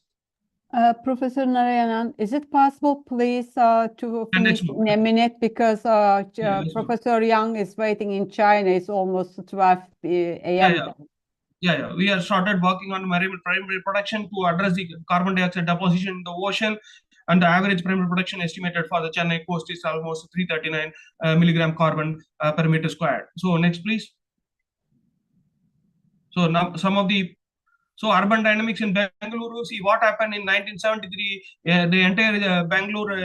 Speaker 1: Professor Narayanan, is it possible, please, to finish in a minute, because Professor Yang is waiting in China. It's almost 12 a.m.
Speaker 4: Yeah, we have started working on marine primary production to address the carbon dioxide deposition in the ocean, and the average primary production estimated for the Chennai coast is almost 339 milligram carbon per meter squared. So next, please. So now urban dynamics in Bangalore. See what happened in 1973. The entire Bangalore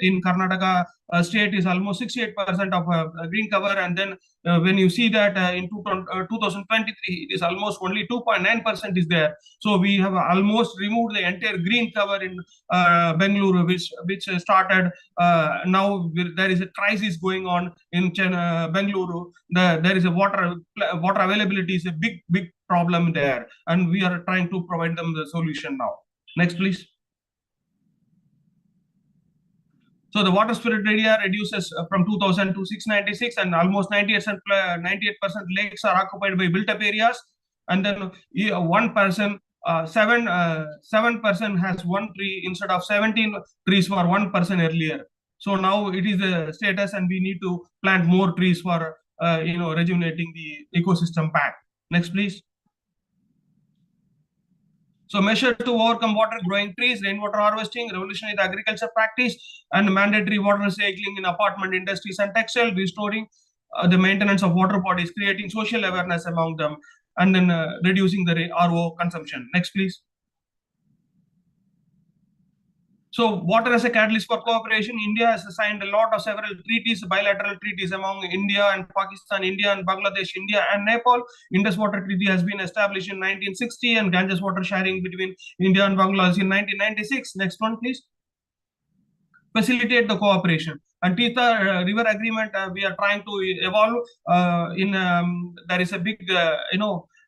Speaker 4: in Karnataka state is almost 68% of green cover, and then when you see that in 2023, it is almost only 2.9% is there. So we have almost removed the entire green cover in Bangalore, which started now. There is a crisis going on in Bangalore. There is a water availability is a big problem there, and we are trying to provide them the solution now. Next, please. So the water spirit area reduces from 2000 to 696, and almost 98% lakes are occupied by built-up areas. And then 1%, 7% has one tree instead of 17 trees for 1% earlier. So now it is the status, and we need to plant more trees for rejuvenating the ecosystem back. Next, please. So measures to overcome water, growing trees, rainwater harvesting, revolutionary the agriculture practice, and mandatory water recycling in apartment industries and textile, restoring the maintenance of water bodies, creating social awareness among them, and then reducing the RO consumption. Next, please. So water as a catalyst for cooperation. India has signed a lot of several treaties, bilateral treaties among India and Pakistan, India and Bangladesh, India and Nepal. Indus Water Treaty has been established in 1960, and Ganges water sharing between India and Bangladesh in 1996. Next one, please. Facilitate the cooperation. And Tita River Agreement, we are trying to evolve. There is a big,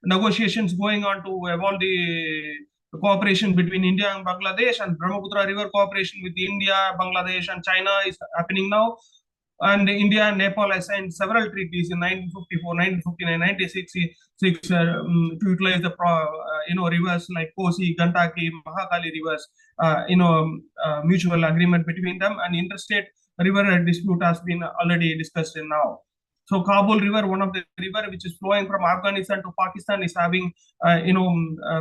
Speaker 4: negotiations going on to evolve the cooperation between India and Bangladesh, and Brahmaputra River cooperation with India, Bangladesh, and China is happening now. And India and Nepal has signed several treaties in 1954, 1959, 1966 to utilize the rivers like Kosi, Gandaki, Mahakali rivers. Mutual agreement between them, and interstate river dispute has been already discussed in now. So Kabul River, one of the river which is flowing from Afghanistan to Pakistan, is having,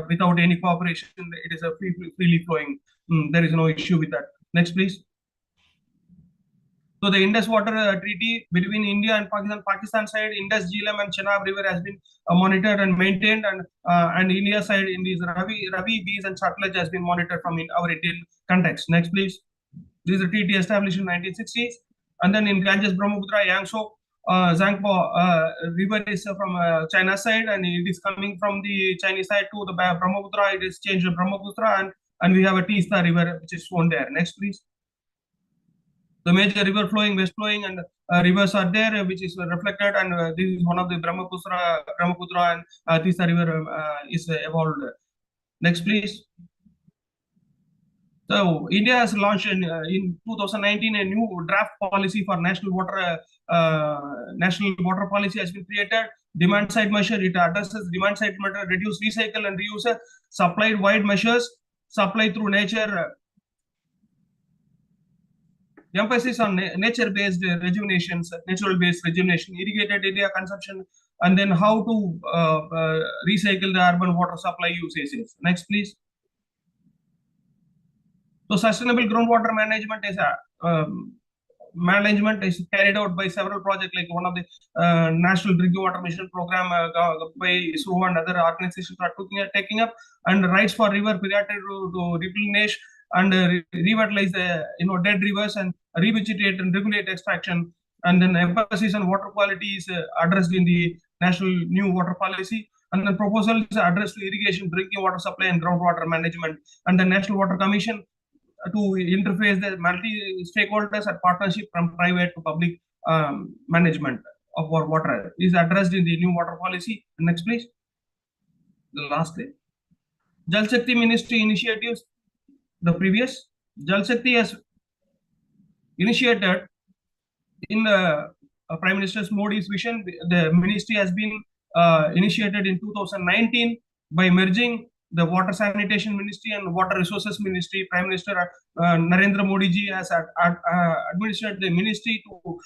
Speaker 4: without any cooperation, it is a freely flowing. There is no issue with that. Next, please. So the Indus Water Treaty between India and Pakistan side, Indus, Jhelum and Chenab River has been monitored and maintained, and India side in these Ravi, Bees and Satluj has been monitored from our Indian context. Next, please. This is a treaty established in 1960s, and then in Ganges, Brahmaputra, Yangtze, Zangpo river is from China side, and it is coming from the Chinese side to the Brahmaputra. It is changed to Brahmaputra, and we have a Teesta river which is shown there. Next, please. The major river flowing, west flowing, and rivers are there, which is reflected, and this is one of the Brahmaputra and Teesta river is evolved. Next, please. So India has launched in 2019 a new draft policy for national water policy has been created. Demand side measure, it addresses demand side measure, reduce, recycle, and reuse. Supplied wide measures, supply through nature. Emphasis on nature-based rejuvenation, natural-based rejuvenation, irrigated area consumption, and then how to recycle the urban water supply usages. Next, please. So sustainable groundwater management is carried out by several projects, like one of the National Drinking Water Mission program by ISRO and other organizations are taking up, and rights for river periodically to replenish and revitalize the dead rivers and revegetate and regulate extraction, and then emphasis on water quality is addressed in the national new water policy, and then proposals addressed to irrigation, drinking water supply, and groundwater management, and the National Water Commission to interface the multi-stakeholders and partnership from private to public management of our water is addressed in the new water policy. Next, please. The last thing. Jal Shakti Ministry initiatives. The previous Jal Shakti has initiated in the Prime Minister Modi's vision. The ministry has been initiated in 2019 by merging the Water Sanitation Ministry and Water Resources Ministry. Prime Minister Narendra Modi ji has administered the ministry to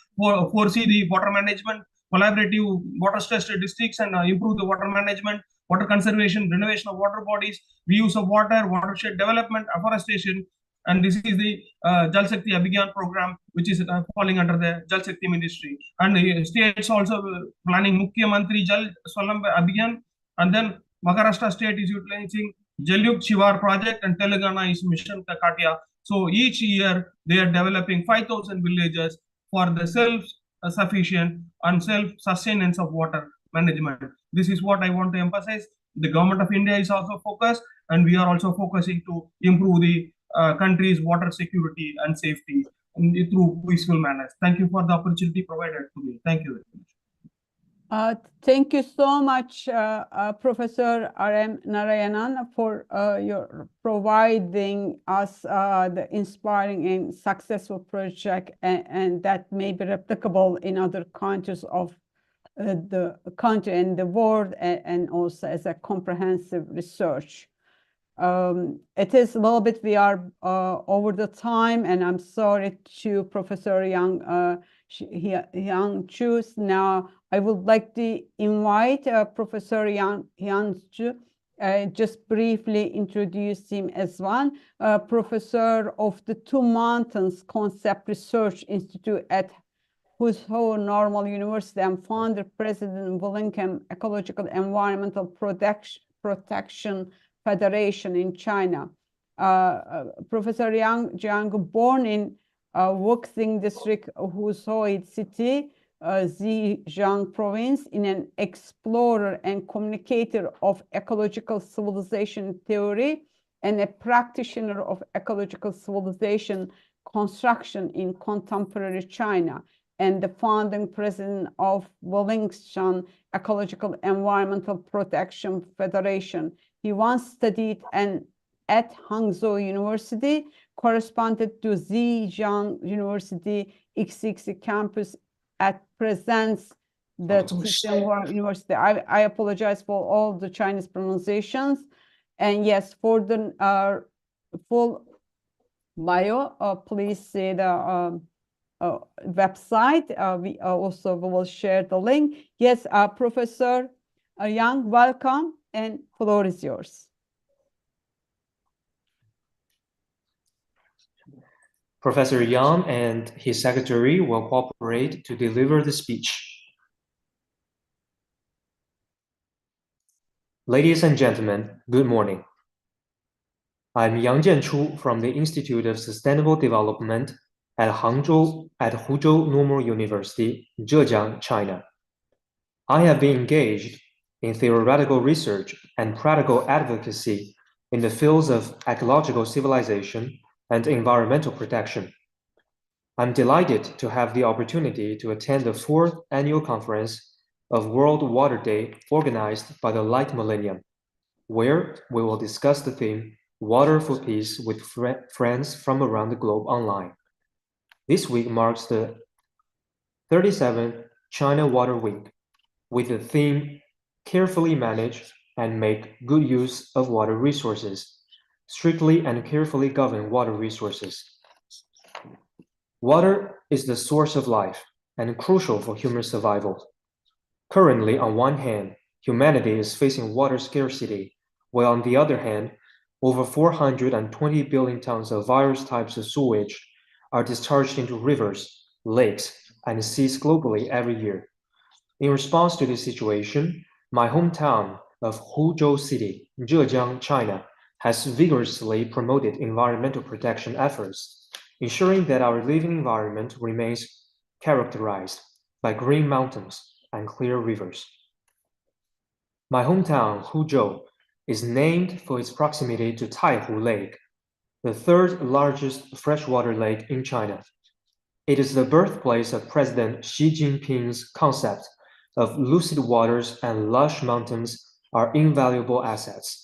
Speaker 4: foresee the water management, collaborative water stressed districts, and improve the water management, water conservation, renovation of water bodies, reuse of water, watershed development, afforestation. And this is the Jal Shakti Abhiyan program, which is falling under the Jal Shakti Ministry. And the states also planning Mukhya Mantri Jal Swalam Abhiyan, and then Maharashtra state is utilizing Jalyuk Shivar project, and Telangana is Mission Kakatiya. So each year they are developing 5,000 villages for the self-sufficient and self-sustenance of water management. This is what I want to emphasize. The government of India is also focused, and we are also focusing to improve the country's water security and safety through peaceful manners. Thank you for the opportunity provided to me. Thank you very much.
Speaker 1: Thank you so much, Professor R.M. Narayanan, for your providing us the inspiring and successful project, and that may be replicable in other countries of the country and the world, and also as a comprehensive research. It is a little bit, we are over the time, and I'm sorry to Professor Yang Chu. Now, I would like to invite Professor Yang Chu, just briefly introduce him as one. Professor of the Two Mountains Concept Research Institute at Huzhou Normal University and founder, President, Millennium Ecological Environmental Protection Federation in China. Professor Yang Jiang, born in Wuxing District, Huzhou City, Zhejiang Province, in an explorer and communicator of ecological civilization theory and a practitioner of ecological civilization construction in contemporary China, and the founding president of Wellington Ecological Environmental Protection Federation. He once studied at Hangzhou University, corresponded to Zhejiang University XX campus, at presents the Tsinghua University. I apologize for all the Chinese pronunciations. And yes, for the full bio, please see the website. We will share the link. Yes, Professor Yang, welcome, and floor is yours.
Speaker 5: Professor Yang and his secretary will cooperate to deliver the speech. Ladies and gentlemen, good morning. I'm Yang Jianchu from the Institute of Sustainable Development at Huzhou Normal University, Zhejiang, China. I have been engaged in theoretical research and practical advocacy in the fields of ecological civilization and environmental protection. I'm delighted to have the opportunity to attend the 4th annual conference of World Water Day organized by the Light Millennium, where we will discuss the theme Water for Peace with friends from around the globe online. This week marks the 37th China Water Week, with the theme Carefully Manage and Make Good Use of Water Resources, strictly and carefully govern water resources. Water is the source of life and crucial for human survival. Currently, on one hand, humanity is facing water scarcity, while on the other hand, over 420 billion tons of various types of sewage are discharged into rivers, lakes, and seas globally every year. In response to this situation, my hometown of Huzhou City, Zhejiang, China, has vigorously promoted environmental protection efforts, ensuring that our living environment remains characterized by green mountains and clear rivers. My hometown, Huzhou, is named for its proximity to Taihu Lake, the third largest freshwater lake in China. It is the birthplace of President Xi Jinping's concept of lucid waters and lush mountains are invaluable assets.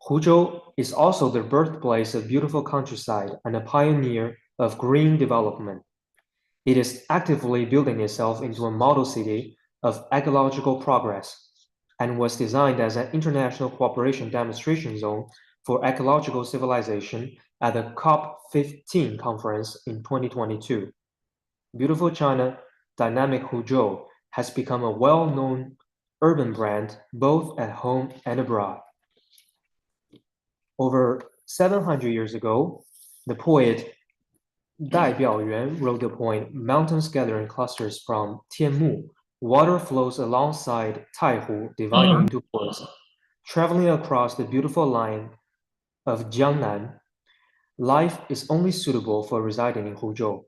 Speaker 5: Huzhou is also the birthplace of beautiful countryside and a pioneer of green development. It is actively building itself into a model city of ecological progress and was designed as an international cooperation demonstration zone for ecological civilization at the COP15 conference in 2022. Beautiful China, dynamic Huzhou has become a well-known urban brand both at home and abroad. Over 700 years ago, the poet Dai Biaoyuan wrote the poem Mountains Gather in Clusters from Tianmu. Water flows alongside Taihu, dividing into ports. Traveling across the beautiful line of Jiangnan, life is only suitable for residing in Huzhou.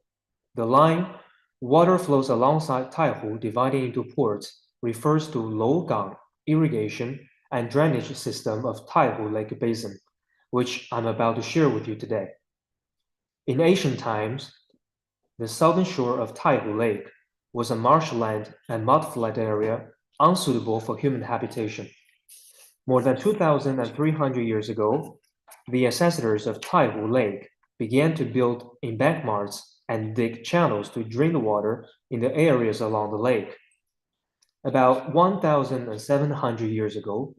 Speaker 5: The line, water flows alongside Taihu, dividing into ports, refers to Lougang irrigation and drainage system of Taihu Lake Basin, which I'm about to share with you today. In ancient times, the southern shore of Taihu Lake was a marshland and mudflat area unsuitable for human habitation. More than 2,300 years ago, the ancestors of Taihu Lake began to build embankments and dig channels to drain the water in the areas along the lake. About 1,700 years ago,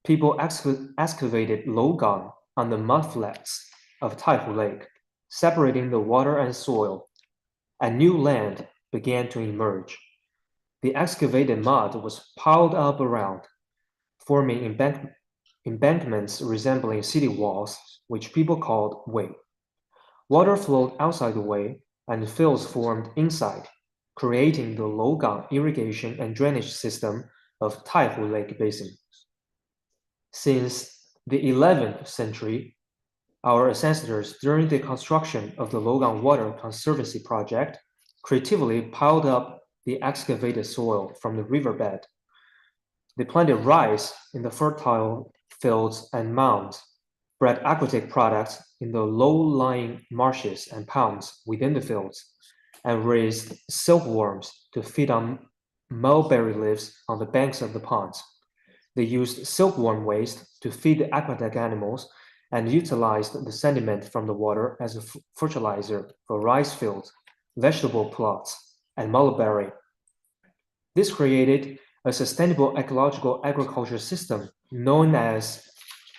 Speaker 5: people excavated Lougang on the mudflats of Taihu Lake, separating the water and soil, and new land began to emerge. The excavated mud was piled up around, forming embankments resembling city walls, which people called way. Water flowed outside the way, and fields formed inside, creating the Lougang irrigation and drainage system of Taihu Lake Basin. Since the 11th century, our ancestors, during the construction of the Lougang Water Conservancy project, creatively piled up the excavated soil from the riverbed. They planted rice in the fertile fields and mounds, bred aquatic products in the low-lying marshes and ponds within the fields, and raised silkworms to feed on mulberry leaves on the banks of the ponds. They used silkworm waste to feed the aquatic animals and utilized the sediment from the water as a fertilizer for rice fields, vegetable plots, and mulberry. This created a sustainable ecological agriculture system known as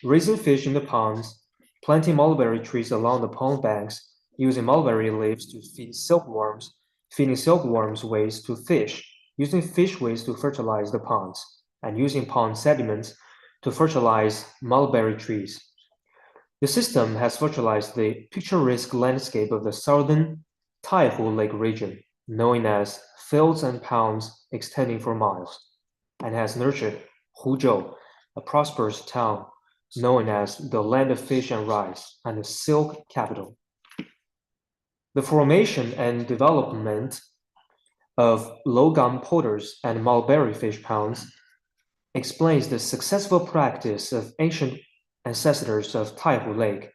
Speaker 5: raising fish in the ponds, planting mulberry trees along the pond banks, using mulberry leaves to feed silkworms, feeding silkworms waste to fish, using fish waste to fertilize the ponds, and using pond sediments to fertilize mulberry trees. The system has virtualized the picturesque landscape of the southern Taihu Lake region, known as fields and ponds extending for miles, and has nurtured Huzhou, a prosperous town known as the land of fish and rice and the silk capital. The formation and development of Logan polders and mulberry fish ponds explains the successful practice of ancient ancestors of Taihu Lake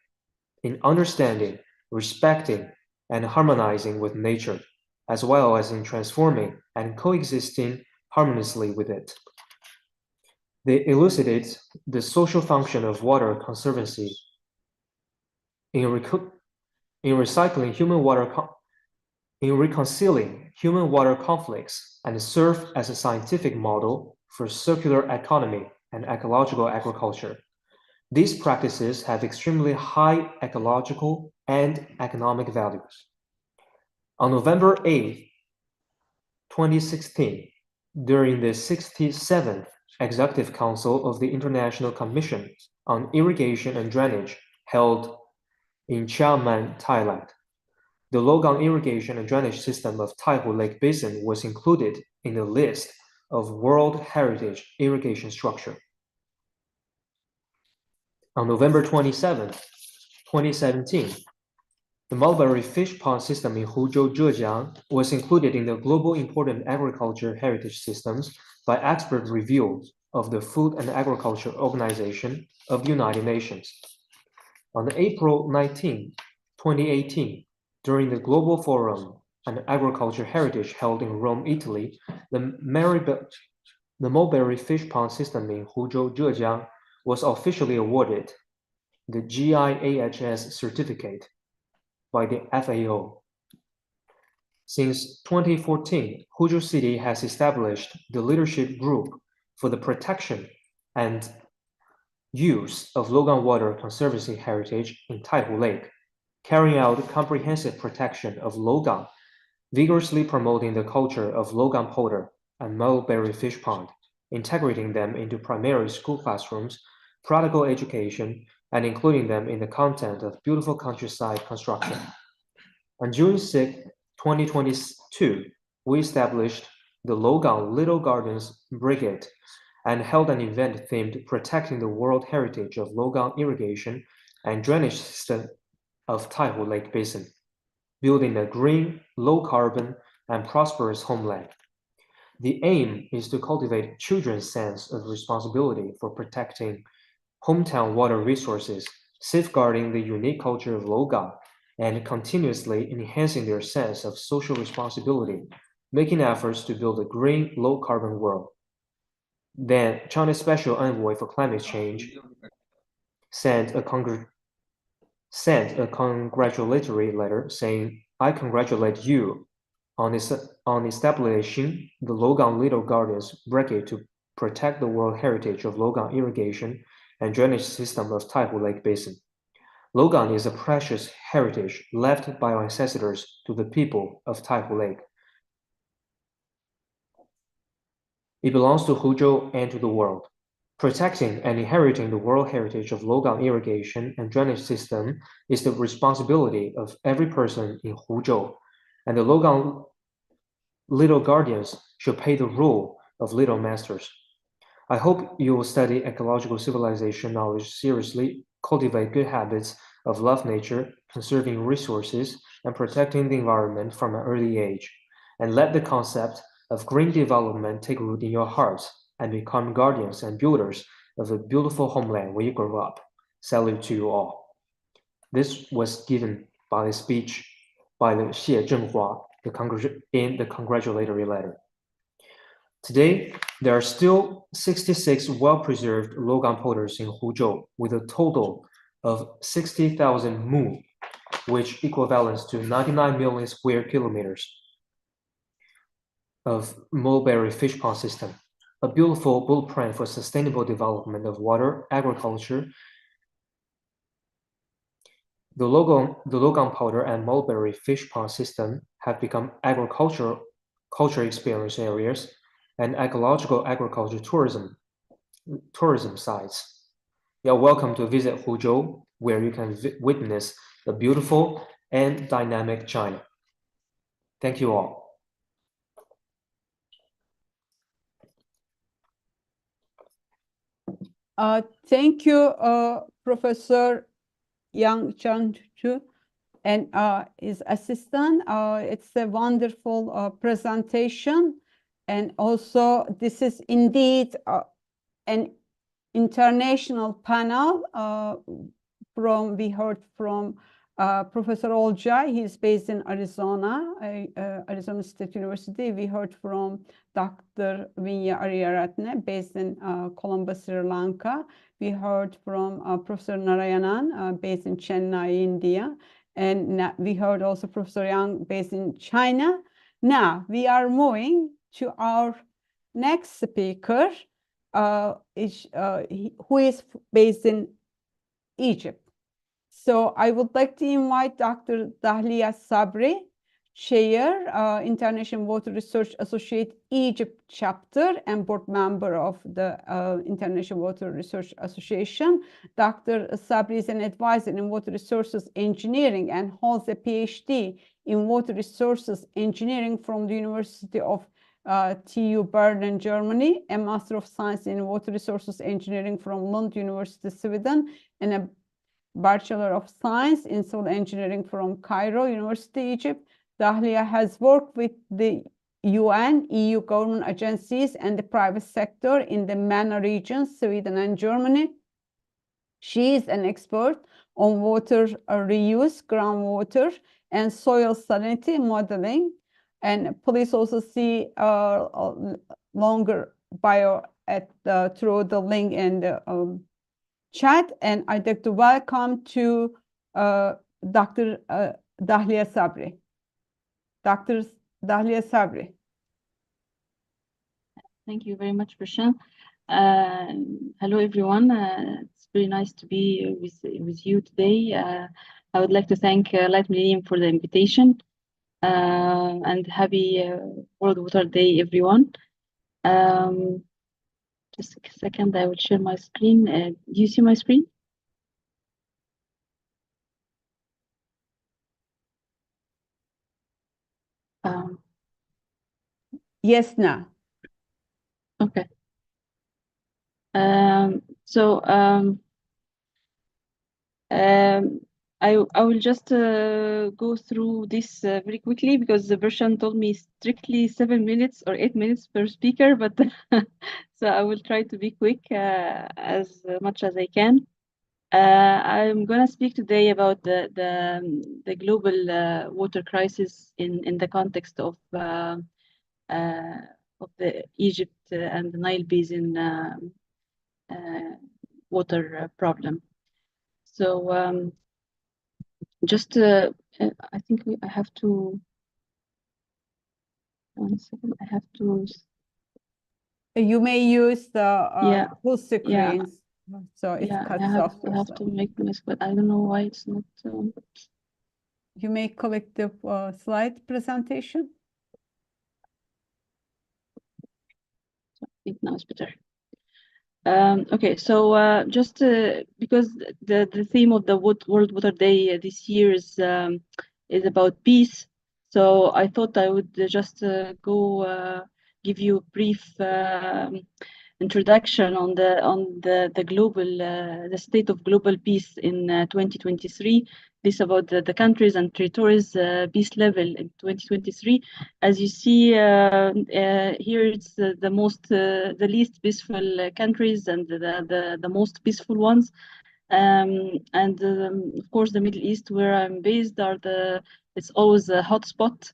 Speaker 5: in understanding, respecting, and harmonizing with nature, as well as in transforming and coexisting harmoniously with it. They elucidate the social function of water conservancy in reconciling human water conflicts and serve as a scientific model for circular economy and ecological agriculture. These practices have extremely high ecological and economic values. On November 8, 2016, during the 67th Executive Council of the International Commission on Irrigation and Drainage held in Chiang Mai, Thailand, the Logan irrigation and drainage system of Taihu Lake Basin was included in the list of World Heritage irrigation structure. On November 27, 2017, the mulberry fish pond system in Huzhou, Zhejiang was included in the global important agriculture heritage systems by expert review of the Food and Agriculture Organization of the United Nations. On April 19, 2018, during the Global Forum on Agriculture Heritage held in Rome, Italy, the mulberry fish pond system in Huzhou, Zhejiang was officially awarded the GIAHS certificate by the FAO. Since 2014, Huzhou City has established the leadership group for the protection and use of Logan water conservancy heritage in Taihu Lake, carrying out comprehensive protection of Logan, vigorously promoting the culture of Logan polder and mulberry fish pond, integrating them into primary school classrooms, practical education, and including them in the content of beautiful countryside construction. On June 6, 2022, we established the Logan Little Gardens Brigade and held an event themed Protecting the World Heritage of Logan Irrigation and Drainage System of Taihu Lake Basin, building a green, low-carbon, and prosperous homeland. The aim is to cultivate children's sense of responsibility for protecting hometown water resources, safeguarding the unique culture of Logan, and continuously enhancing their sense of social responsibility, making efforts to build a green, low-carbon world. Then, China's Special Envoy for Climate Change sent a congratulatory letter saying, "I congratulate you on establishing the Logan Little Gardens Brigade to protect the world heritage of Logan irrigation and drainage system of Taihu Lake Basin. Logan is a precious heritage left by our ancestors to the people of Taihu Lake. It belongs to Huzhou and to the world. Protecting and inheriting the world heritage of Logan irrigation and drainage system is the responsibility of every person in Huzhou, and the Logan Little Guardians should pay the role of little masters. I hope you will study ecological civilization knowledge seriously, cultivate good habits of love nature, conserving resources, and protecting the environment from an early age, and let the concept of green development take root in your hearts and become guardians and builders of a beautiful homeland where you grow up. Salute to you all." This was given by a speech by the Xie Zhenghua in the congratulatory letter. Today, there are still 66 well-preserved Logan polders in Huzhou with a total of 60,000 mu, which equivalents to 99 million square kilometers of mulberry fish pond system, a beautiful blueprint for sustainable development of water, agriculture. The Logan powder and mulberry fish pond system have become culture experience areas and ecological agriculture tourism sites. You are welcome to visit Huzhou where you can witness the beautiful and dynamic China. Thank you all.
Speaker 1: Thank you, Professor Yang Changchu and his assistant. It's a wonderful presentation. And also, this is indeed an international panel we heard from Professor Olcay. He's based in Arizona, Arizona State University. We heard from Dr. Vinya Ariyaratne, based in Colombo, Sri Lanka. We heard from Professor Narayanan, based in Chennai, India. And we heard also Professor Yang, based in China. Now, we are moving to our next speaker, who is based in Egypt. So I would like to invite Dr. Dahlia Sabri, Chair, International Water Research Associate Egypt Chapter and board member of the International Water Research Association. Dr. Sabri is an advisor in water resources engineering and holds a PhD in water resources engineering from the University of TU Berlin, Germany, a Master of Science in Water Resources Engineering from Lund University, Sweden, and a Bachelor of Science in Civil Engineering from Cairo University, Egypt. Dahlia has worked with the UN, EU government agencies, and the private sector in the MENA region, Sweden and Germany. She is an expert on water reuse, groundwater, and soil salinity modeling. And please also see longer bio through the link in the chat. And I'd like to welcome to Dr. Dahlia Sabri. Dr. Dahlia Sabri.
Speaker 6: Thank you very much, Prashant. Hello, everyone. It's very nice to be with you today. I would like to thank Light Millennium for the invitation. And happy World Water Day, everyone. Just a second, I will share my screen. Do you see my screen?
Speaker 1: Yes, now.
Speaker 6: Okay. I will just go through this very quickly because the version told me strictly 7 minutes or 8 minutes per speaker, but so I will try to be quick as much as I can. I'm going to speak today about the global water crisis in the context of the Egypt and the Nile Basin water problem. So just I think I have to 1 second. I have to.
Speaker 1: You may use the full screens.
Speaker 6: Yeah.
Speaker 1: So it cuts
Speaker 6: I
Speaker 1: off.
Speaker 6: have to make this, but I don't know why it's not.
Speaker 1: You may click the slide presentation.
Speaker 6: I think now it's better. Okay, so just because the theme of the World Water Day this year is about peace, so I thought I would just give you a brief introduction on the global the state of global peace in 2023. This about the countries and territories peace level in 2023. As you see here, it's the least peaceful countries and the most peaceful ones. Of course, the Middle East, where I'm based, it's always a hot spot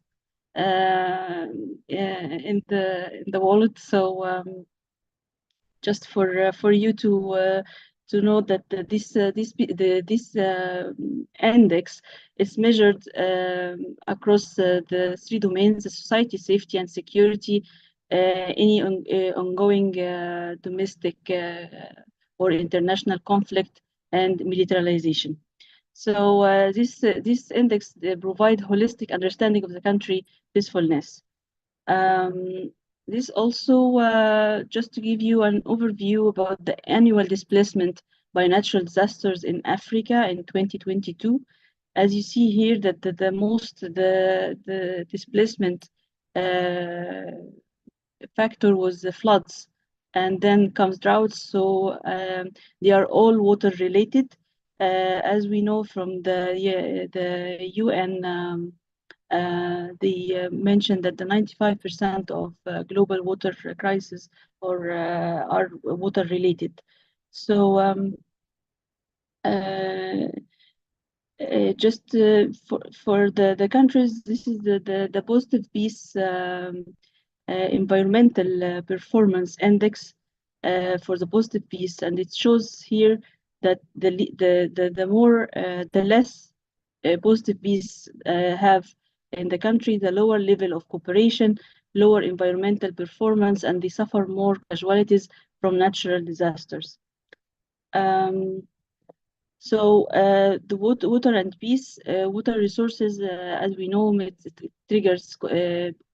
Speaker 6: in the world. So just for you to know that this index is measured across the 3 domains: the society, safety, and security, any ongoing domestic or international conflict, and militarization. So this index provides holistic understanding of the country peacefulness. This also, just to give you an overview about the annual displacement by natural disasters in Africa in 2022. As you see here, that the displacement factor was the floods, and then comes droughts. So they are all water related. As we know from the UN, they mentioned that the 95% of global water crisis are water related. So just for the countries, this is the positive peace environmental performance index for the positive peace, and it shows here that the less positive peace have in the country, the lower level of cooperation, lower environmental performance, and they suffer more casualties from natural disasters. So the water and peace, water resources, as we know, it triggers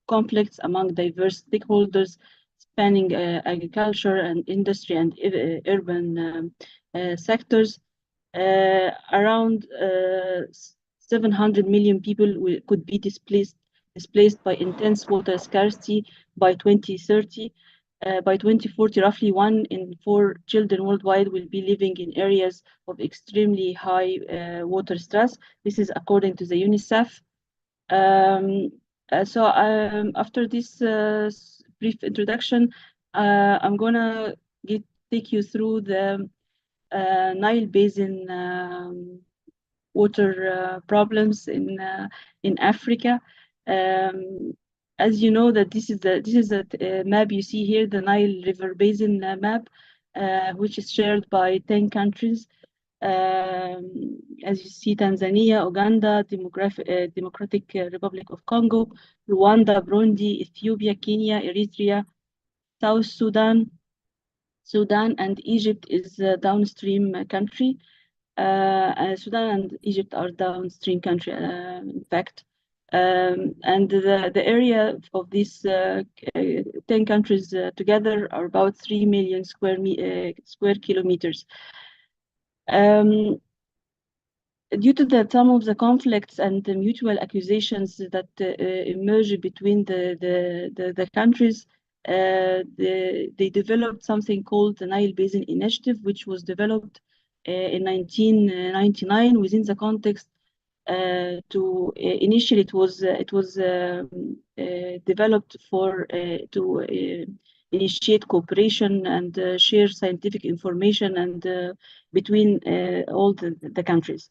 Speaker 6: conflicts among diverse stakeholders spanning agriculture and industry and urban sectors. Around 700 million people could be displaced by intense water scarcity by 2030. By 2040, roughly 1 in 4 children worldwide will be living in areas of extremely high water stress. This is according to the UNICEF. After this brief introduction, I'm gonna take you through the Nile Basin water problems in Africa. As you know, that this is a map you see here, the Nile River Basin map, which is shared by 10 countries. As you see, Tanzania, Uganda, Democratic Republic of Congo, Rwanda, Burundi, Ethiopia, Kenya, Eritrea, South Sudan, and Egypt is a downstream country. Sudan and Egypt are downstream country, in fact. And the area of these 10 countries together are about 3 million square kilometers. Due to some of the conflicts and the mutual accusations that emerge between the countries, they developed something called the Nile Basin Initiative, which was developed in 1999 within the context initially it was developed to initiate cooperation and share scientific information and between all the countries.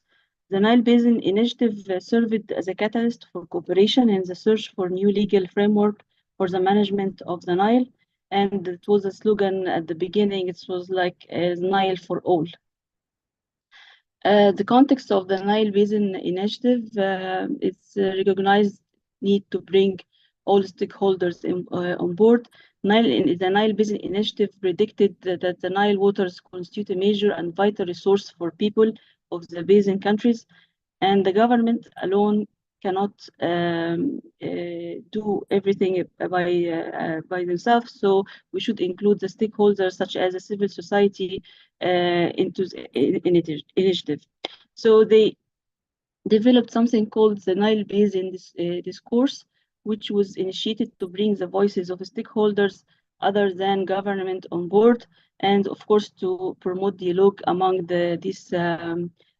Speaker 6: The Nile Basin Initiative served as a catalyst for cooperation in the search for new legal framework for the management of the Nile, and it was a slogan at the beginning. It was like Nile for all. The context of the Nile Basin Initiative, it's recognized need to bring all stakeholders on board. The Nile Basin Initiative predicted that the Nile waters constitute a major and vital resource for people of the basin countries, and the government alone cannot do everything by themselves. So we should include the stakeholders such as the civil society into the initiative. So they developed something called the Nile Basin Discourse, which was initiated to bring the voices of stakeholders other than government on board, and of course to promote dialogue among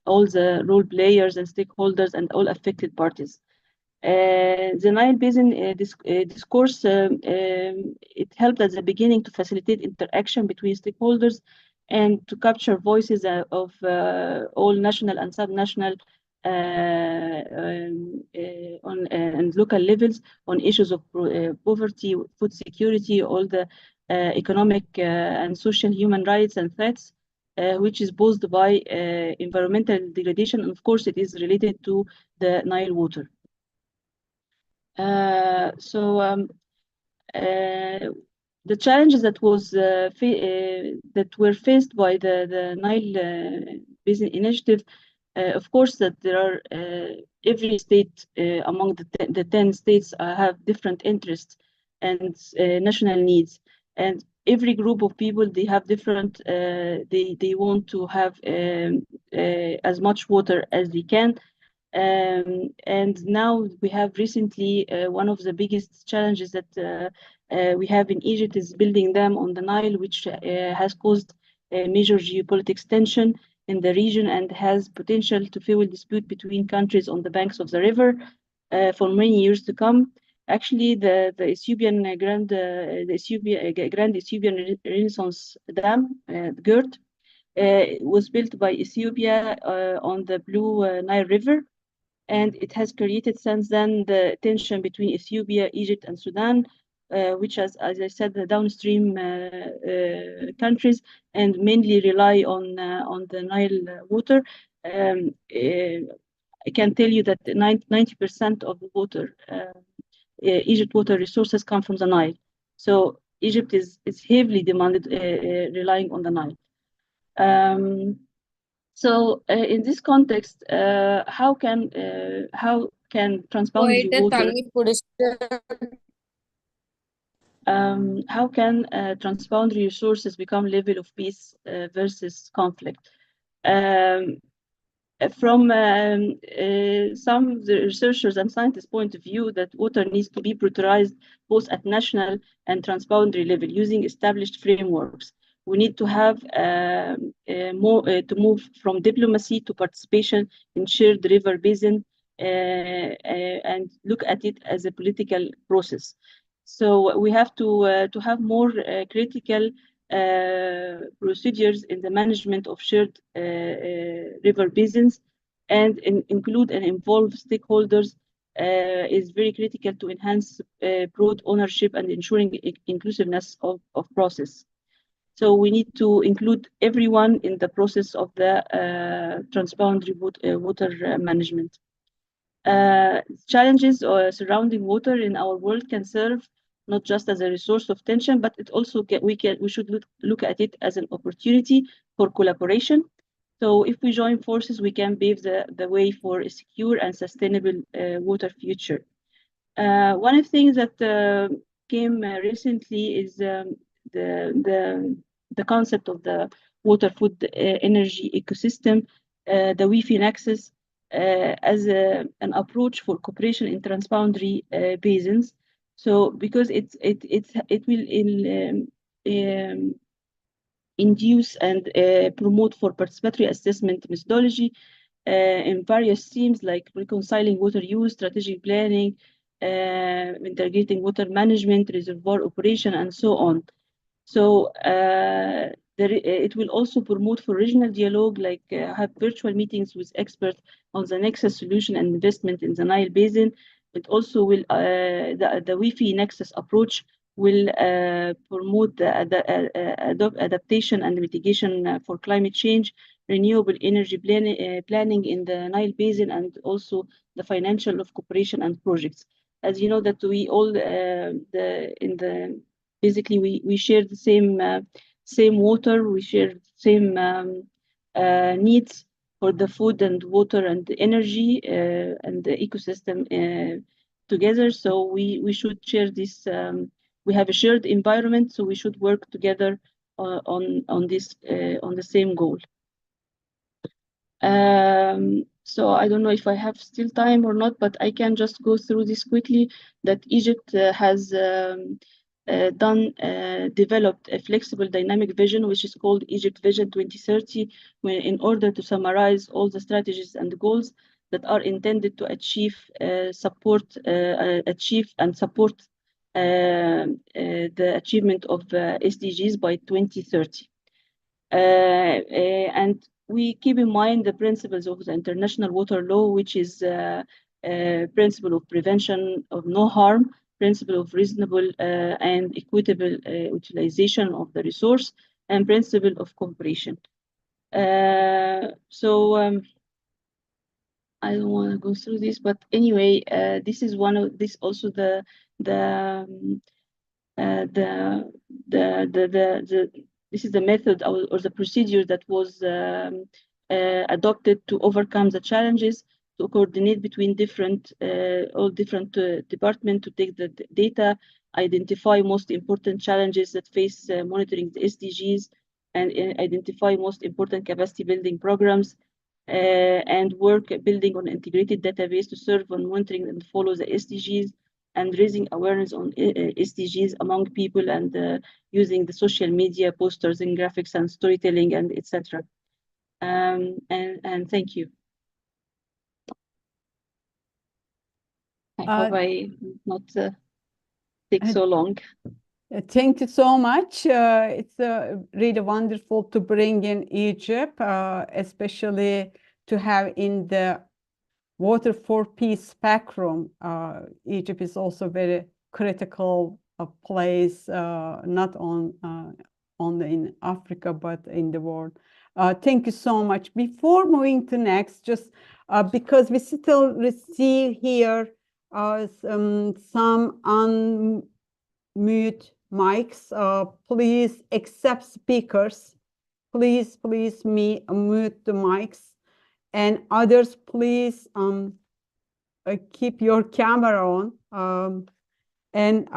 Speaker 6: all the role players and stakeholders and all affected parties. The Nile Basin Discourse, it helped at the beginning to facilitate interaction between stakeholders and to capture voices of all national and subnational and local levels on issues of poverty, food security, all the economic and social human rights and threats, which is posed by environmental degradation, and of course it is related to the Nile water. The challenges that were faced by the Nile Basin Initiative, of course, that there are every state among the 10 states have different interests and national needs, and every group of people, they have different, they want to have as much water as they can. And now we have recently one of the biggest challenges that we have in Egypt is building dam on the Nile, which has caused a major geopolitics tension in the region and has potential to fuel dispute between countries on the banks of the river for many years to come. Actually, the Ethiopian Grand Ethiopian Renaissance Dam, GERD, was built by Ethiopia on the Blue Nile River, and it has created since then the tension between Ethiopia, Egypt, and Sudan, which has, as I said, the downstream countries and mainly rely on the Nile water. I can tell you that 90% of the water, Egypt water resources come from the Nile. So Egypt is heavily demanded, relying on the Nile. So in this context, how can transboundary water how can transboundary resources become level of peace versus conflict? From some of the researchers and scientists' point of view, that water needs to be prioritized both at national and transboundary level using established frameworks. We need to have to move from diplomacy to participation in shared river basin and look at it as a political process. So we have to have more critical procedures in the management of shared river basins, and include and involve stakeholders is very critical to enhance broad ownership and ensuring inclusiveness of process. So we need to include everyone in the process of the transboundary water management. Challenges surrounding water in our world can serve not just as a resource of tension, but it also we should look at it as an opportunity for collaboration. So if we join forces, we can pave the way for a secure and sustainable water future. One of the things that came recently is the concept of the water, food, energy ecosystem, the Wi-Fi nexus, as an approach for cooperation in transboundary basins. So because it will induce and promote for participatory assessment methodology in various themes like reconciling water use, strategic planning, integrating water management, reservoir operation, and so on. So it will also promote for regional dialogue, like have virtual meetings with experts on the nexus solution and investment in the Nile Basin. It also will, the Wi-Fi nexus approach will promote the adaptation and mitigation for climate change, renewable energy planning in the Nile Basin, and also the financial of cooperation and projects. As you know that we all, basically we share the same water, we share the same needs for the food and water and the energy and the ecosystem together. So we should share this. We have a shared environment, so we should work together on this on the same goal. So I don't know if I have still time or not, but I can just go through this quickly. That Egypt has developed a flexible dynamic vision, which is called Egypt Vision 2030, in order to summarize all the strategies and goals that are intended to achieve and support the achievement of SDGs by 2030. And we keep in mind the principles of the international water law, which is principle of prevention of no harm, principle of reasonable and equitable utilization of the resource, and principle of cooperation. I don't want to go through this, but anyway, this is one of this also this is the method or the procedure that was adopted to overcome the challenges. to coordinate between all different departments to take the data, identify most important challenges that face monitoring the SDGs, and identify most important capacity building programs, and work building on integrated database to serve on monitoring and follow the SDGs, and raising awareness on SDGs among people, and using the social media, posters and graphics and storytelling, and etc. And thank you. I hope I not take so long.
Speaker 1: Thank you so much. It's really wonderful to bring in Egypt, especially to have in the Water for Peace spectrum. Egypt is also very critical place, not only in Africa, but in the world. Thank you so much. Before moving to next, just because we still receive here some unmute mics, please accept speakers. Please mute the mics. And others, please keep your camera on. And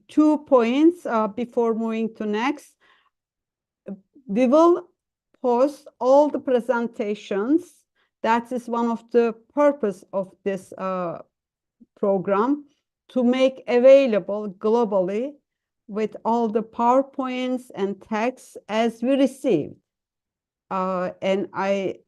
Speaker 1: 2 points before moving to next. We will post all the presentations. That is one of the purpose of this program, to make available globally with all the PowerPoints and texts as we receive. And I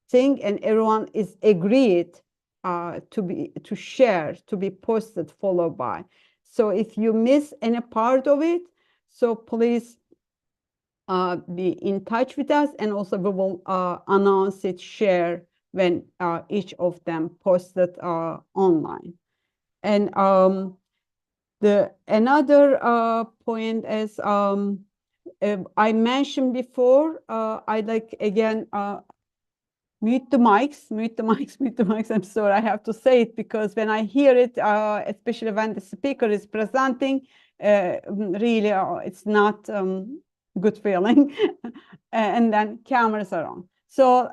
Speaker 1: think, and everyone is agreed to share, to be posted, followed by. So if you miss any part of it, so please be in touch with us, and also we will announce it, share when each of them posted online. And another point is, I mentioned before, I'd like again mute the mics. I'm sorry, I have to say it, because when I hear it, especially when the speaker is presenting, really it's not good feeling. And then cameras are on. So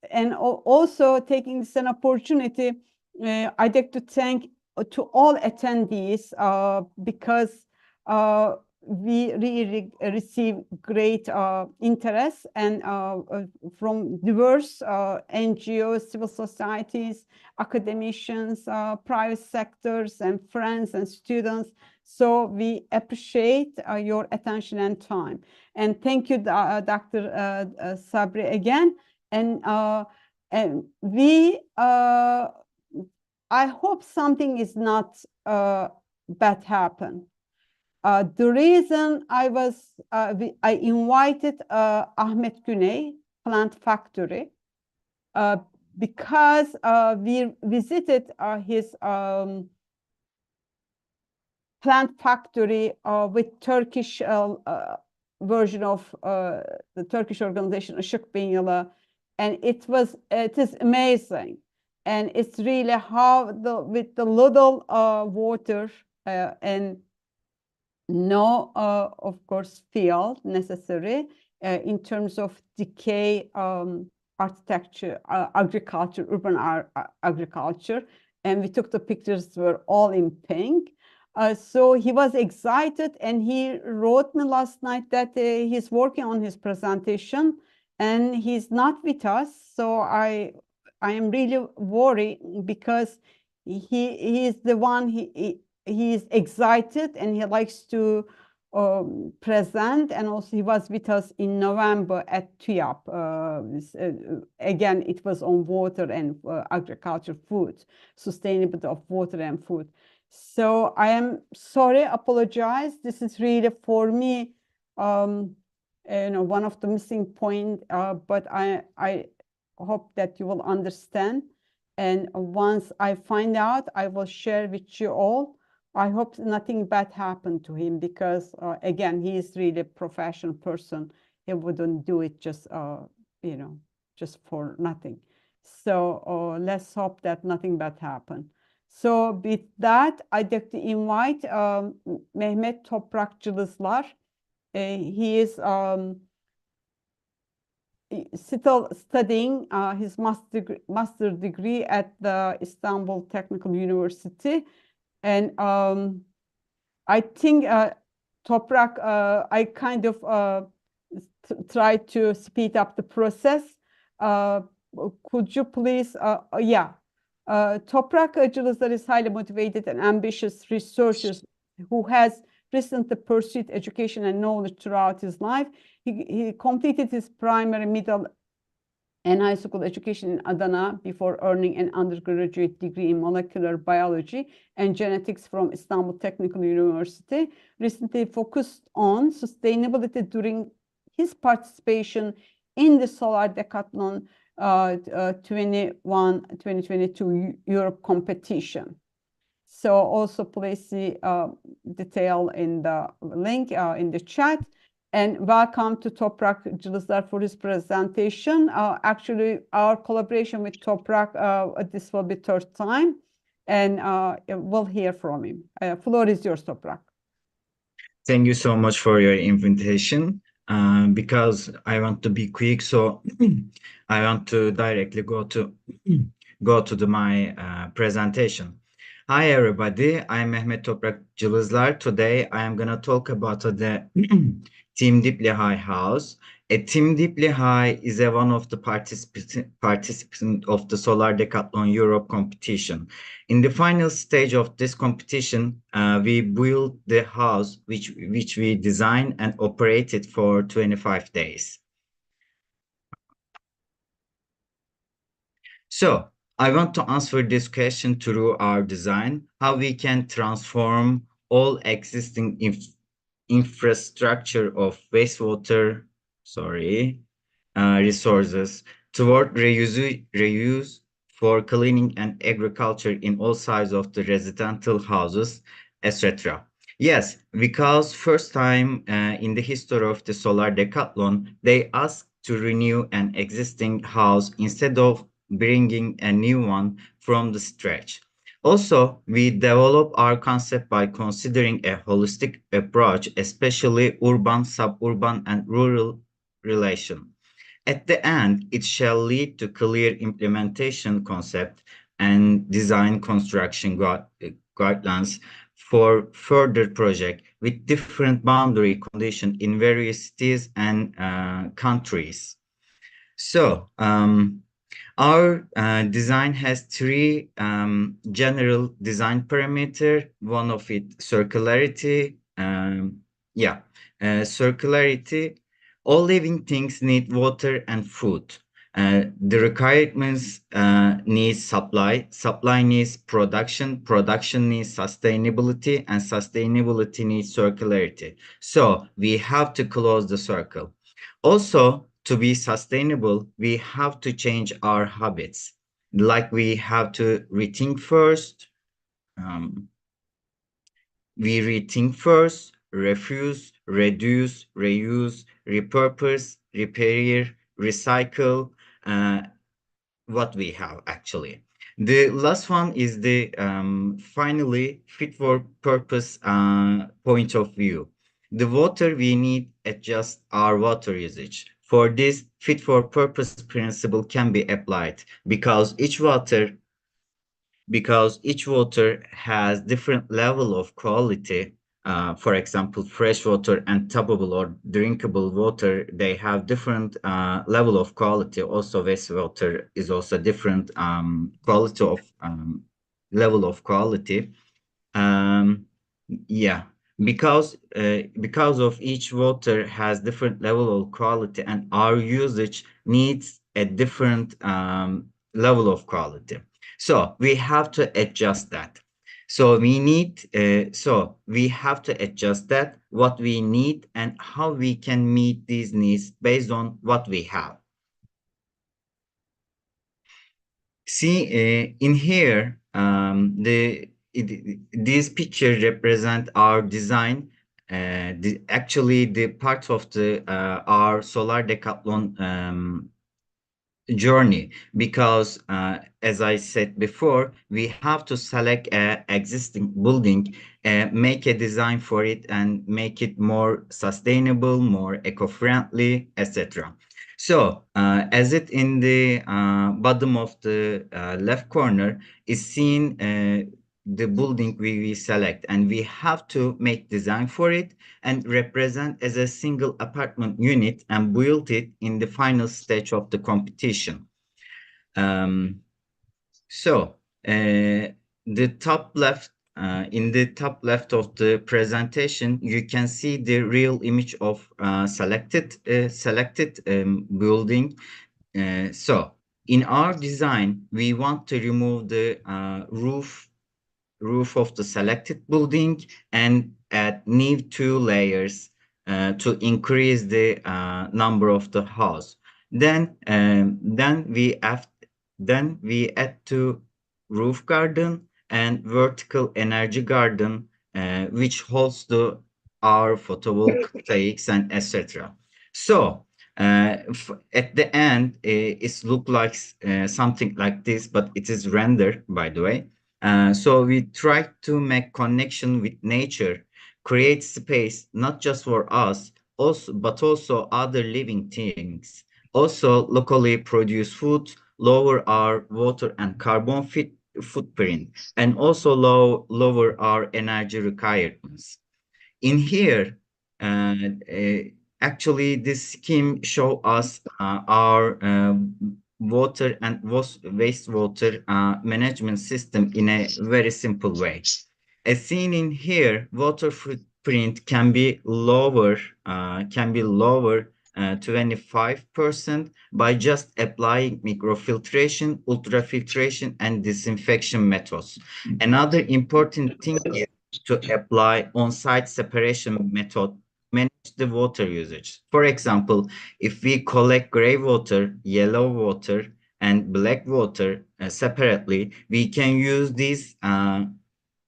Speaker 1: and also taking this an opportunity, I'd like to thank to all attendees, because we really receive great interest, and from diverse NGOs, civil societies, academicians, private sectors, and friends and students. So we appreciate your attention and time. And thank you, Dr. Sabri, again. And we, I hope something is not bad happen. The reason I invited Ahmet Güney Plant Factory, because we visited his plant factory with Turkish version of the Turkish organization Işık Bin Yılı, and it is amazing. And it's really how with the little water and no, of course, field necessary in terms of decay, architecture, agriculture, urban agriculture. And we took the pictures, were all in pink. So he was excited, and he wrote me last night that he's working on his presentation and he's not with us. So I am really worried, because he is the one, he is excited and he likes to present, and also he was with us in November at TÜYAP. Again, it was on water and agriculture, food, sustainability of water and food. So I am sorry, apologize. This is really for me, one of the missing point, but I hope that you will understand. And once I find out, I will share with you all. I hope nothing bad happened to him, because again, he is really a professional person. He wouldn't do it just, just for nothing. So let's hope that nothing bad happened. So with that, I'd like to invite Mehmet Toprakçılızlar. He is still studying his master degree at the Istanbul Technical University. And I think Toprak, I kind of try to speed up the process. Could you please, yeah. Toprak Cılızlar is highly motivated and ambitious researcher who has recently pursued education and knowledge throughout his life. He completed his primary, middle, and high school education in Adana before earning an undergraduate degree in molecular biology and genetics from Istanbul Technical University. Recently focused on sustainability during his participation in the Solar Decathlon 2022 Europe competition. So also please see detail in the link in the chat. And welcome to Toprak Cılızlar for his presentation. Actually, our collaboration with Toprak, this will be third time, and we'll hear from him. Floor is yours, Toprak.
Speaker 7: Thank you so much for your invitation. Because I want to be quick, so I want to directly go to my presentation. Hi everybody, I'm Mehmet Toprak Cılızlar. Today I am gonna talk about the Team Deeply High house. A Team Deeply High is one of the participants of the Solar Decathlon Europe competition. In the final stage of this competition, we built the house which we designed and operated for 25 days. So I want to answer this question through our design, how we can transform all existing infrastructure of wastewater resources toward reuse for cleaning and agriculture in all sides of the residential houses, etc. Yes, because first time in the history of the Solar Decathlon, they asked to renew an existing house instead of bringing a new one from the scratch. Also, we develop our concept by considering a holistic approach, especially urban, suburban, and rural relation. At the end, it shall lead to clear implementation concept and design construction guidelines for further project with different boundary conditions in various cities and countries. So, our design has three general design parameters. One of it, circularity. Circularity. All living things need water and food. The requirements need supply. Supply needs production. Production needs sustainability, and sustainability needs circularity. So we have to close the circle. Also, to be sustainable, we have to change our habits. Like we have to rethink first. We rethink first, refuse, reduce, reuse, repurpose, repair, recycle, what we have actually. The last one is the finally fit for purpose point of view. The water we need adjust our water usage. For this, fit for purpose principle can be applied because each water has different level of quality. For example, fresh water and tappable or drinkable water, they have different level of quality. Also, wastewater is also different quality of level of quality. Because of each water has different level of quality, and our usage needs a different level of quality. So we have to adjust that. So we have to adjust that, what we need and how we can meet these needs based on what we have. See, in here, these pictures represent our design. Actually, the part of our Solar Decathlon journey, because as I said before, we have to select an existing building, make a design for it, and make it more sustainable, more eco-friendly, etc. So, as it in the bottom of the left corner is seen the building we select, and we have to make design for it and represent as a single apartment unit and build it in the final stage of the competition. So, the top left, in the top left of the presentation, you can see the real image of selected building. So, in our design, we want to remove the roof of the selected building and add new two layers to increase the number of the house. Then we add to roof garden and vertical energy garden, which holds the our photovoltaics and etc. So at the end, it looks like something like this, but it is rendered, by the way. So we try to make connection with nature, create space not just for us, but also other living things. Also, locally produce food, lower our water and carbon footprint, and also lower our energy requirements. In here, uh, uh, actually, this scheme show us our water and wastewater management system in a very simple way. As seen in here, water footprint can be lower 25% by just applying microfiltration, ultrafiltration, and disinfection methods. Another important thing is to apply on-site separation method manage the water usage. For example, if we collect gray water, yellow water, and black water separately, we can use these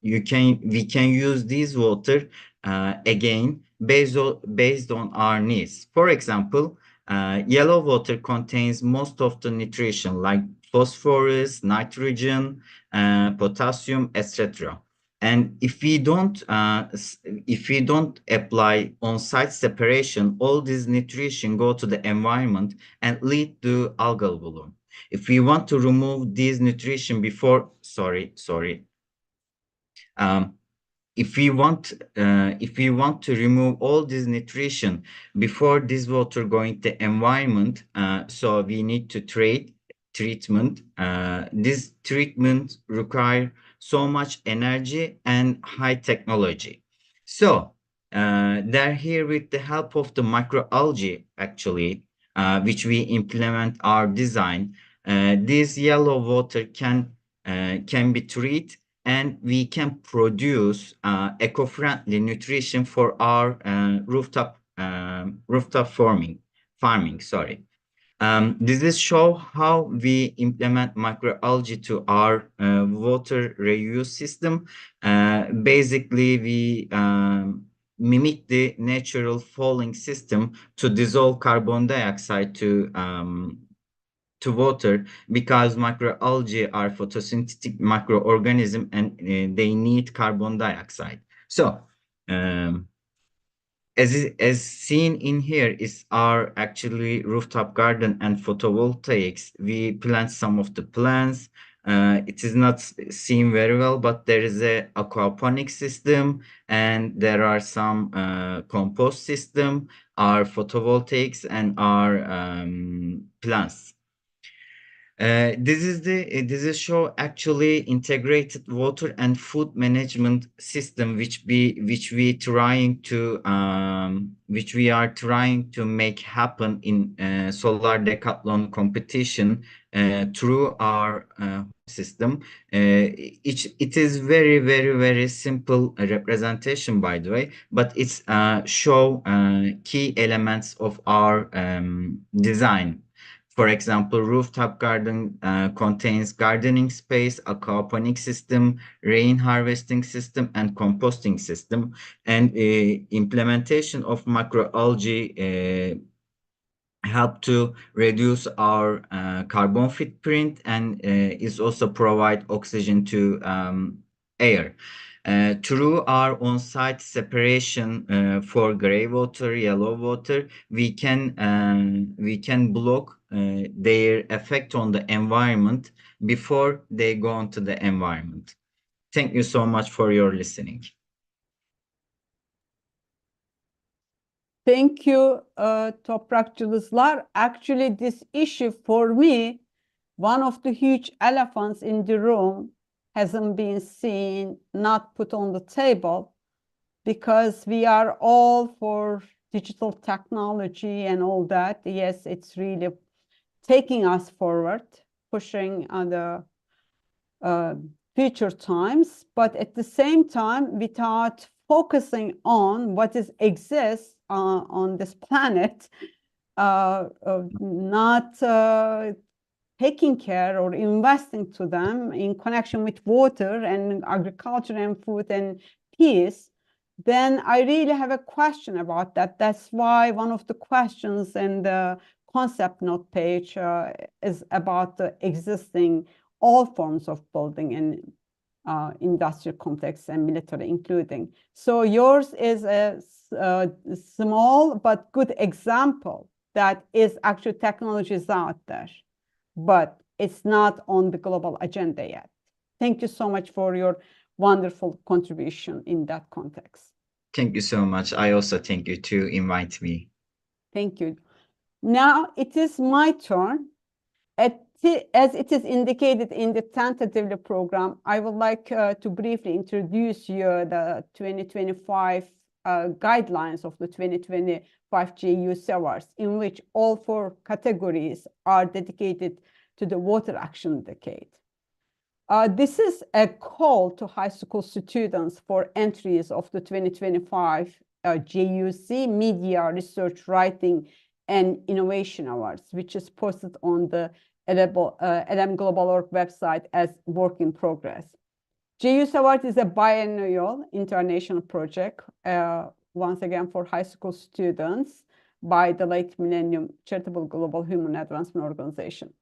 Speaker 7: we can use this water again based on our needs. For example, yellow water contains most of the nutrition like phosphorus, nitrogen, potassium, etc. And if we don't apply on-site separation, all this nutrition go to the environment and lead to algal bloom. If we want to remove this nutrition before, sorry, um, if we want to remove all this nutrition before this water going to environment, so we need to treatment. This treatment require so much energy and high technology. So they're here with the help of the microalgae, actually, which we implement our design. This yellow water can be treated, and we can produce eco-friendly nutrition for our rooftop farming. Sorry. This is show how we implement microalgae to our water reuse system. Basically, we mimic the natural falling system to dissolve carbon dioxide to water, because microalgae are photosynthetic microorganism and they need carbon dioxide. So as seen in here is our actually rooftop garden and photovoltaics. We plant some of the plants. It is not seen very well, but there is a aquaponic system and there are some compost system, our photovoltaics and our plants. This is show actually integrated water and food management system which we are trying to make happen in solar decathlon competition through our system. It is very simple representation, by the way, but it's show key elements of our design. For example, rooftop garden contains gardening space, aquaponic system, rain harvesting system, and composting system. And implementation of microalgae help to reduce our carbon footprint and is also provide oxygen to air. Through our on-site separation for gray water, yellow water, we can block their effect on the environment before they go into the environment. Thank you so much for your listening.
Speaker 1: Thank you, Toprakçılılar. Actually, this issue for me, one of the huge elephants in the room, hasn't been seen, not put on the table, because we are all for digital technology and all that. Yes, it's really taking us forward, pushing the future times, but at the same time, without focusing on what exists on this planet, not taking care or investing to them in connection with water and agriculture and food and peace, then I really have a question about that. That's why one of the questions in the concept note page is about the existing all forms of building and industrial complex and military including. So yours is a small but good example that is actually technologies out there, but it's not on the global agenda yet. Thank you so much for your wonderful contribution in that context.
Speaker 7: Thank you so much. I also thank you to invite me.
Speaker 1: Thank you. Now it is my turn. As it is indicated in the tentatively program, I would like to briefly introduce you the 2025 guidelines of the 2025 JUC Awards, in which all 4 categories are dedicated to the water action decade. This is a call to high school students for entries of the 2025 JUC Media, Research, Writing, and Innovation Awards, which is posted on the LM Global.org website as work in progress. JUC Award is a biennial international project, once again for high school students by the late Millennium Charitable Global Human Advancement Organization.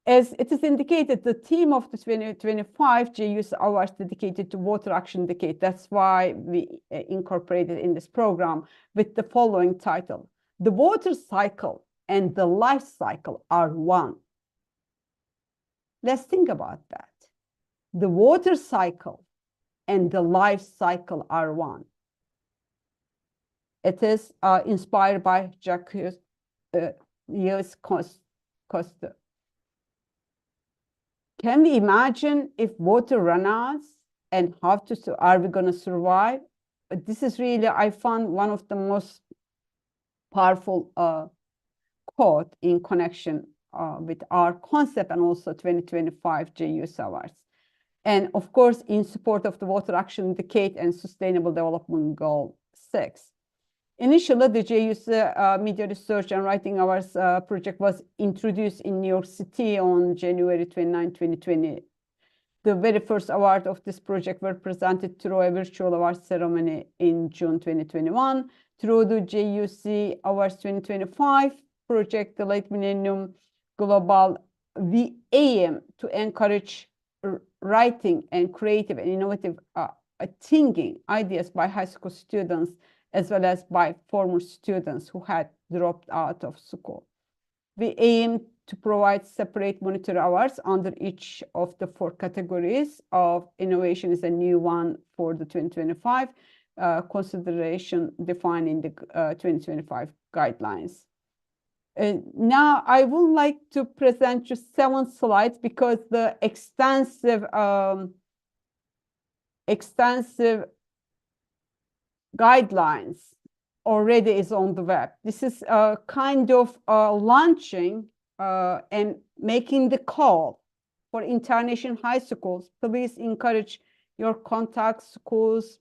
Speaker 1: As it is indicated, the theme of the 2025 JUC Awards dedicated to water action decade. That's why we incorporated in this program with the following title: The water cycle and the life cycle are one. Let's think about that. The water cycle and the life cycle are one. It is inspired by Jacques Cousteau. Can we imagine if water runs out and how are we going to survive? But this is really, I found, one of the most powerful quote in connection with our concept and also 2025 JUC Awards. And of course, in support of the Water Action Decade and Sustainable Development Goal 6. Initially, the JUC Media Research and Writing Awards project was introduced in New York City on January 29, 2020. The very first award of this project were presented through a virtual award ceremony in June 2021. Through the JUC Awards 2025 project, the late Millennium Global, we aim to encourage writing and creative and innovative thinking ideas by high school students, as well as by former students who had dropped out of school. We aim to provide separate monitor hours under each of the 4 categories of innovation is a new one for the 2025 consideration defined in the 2025 guidelines. Now I would like to present just 7 slides because the extensive guidelines already is on the web. This is kind of launching and making the call for international high schools. Please encourage your contact schools,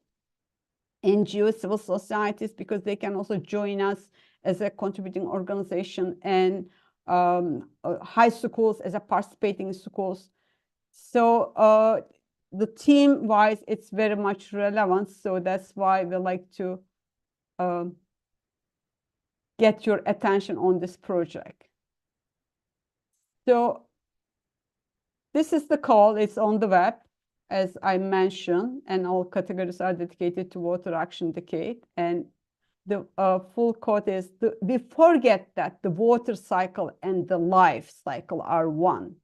Speaker 1: NGOs, civil societies, because they can also join us as a contributing organization, and high schools as a participating schools. So the team-wise, it's very much relevant. So that's why we like to get your attention on this project. So this is the call. It's on the web. as I mentioned, and all categories are dedicated to water action decade. And the full quote is, we forget that the water cycle and the life cycle are one.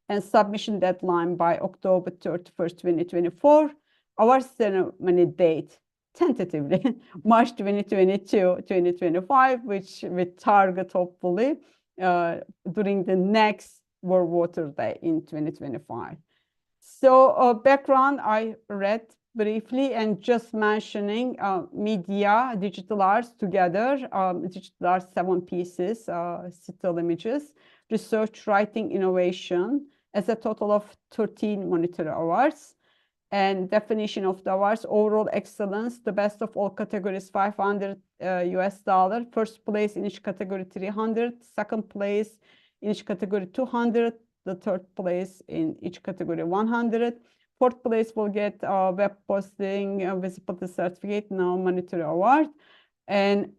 Speaker 1: And submission deadline by October 31st, 2024. Our ceremony date, tentatively, March 2022, 2025, which we target hopefully during the next World Water Day in 2025. So background, I read briefly, and just mentioning media, digital arts together, digital arts 7 pieces, still images, research, writing, innovation, as a total of 13 monitor awards. And definition of the awards: overall excellence, the best of all categories, $500 US. First place in each category, 300. Second place in each category, 200. The third place in each category, 100. Fourth place will get web posting, visibility certificate, now monetary award. And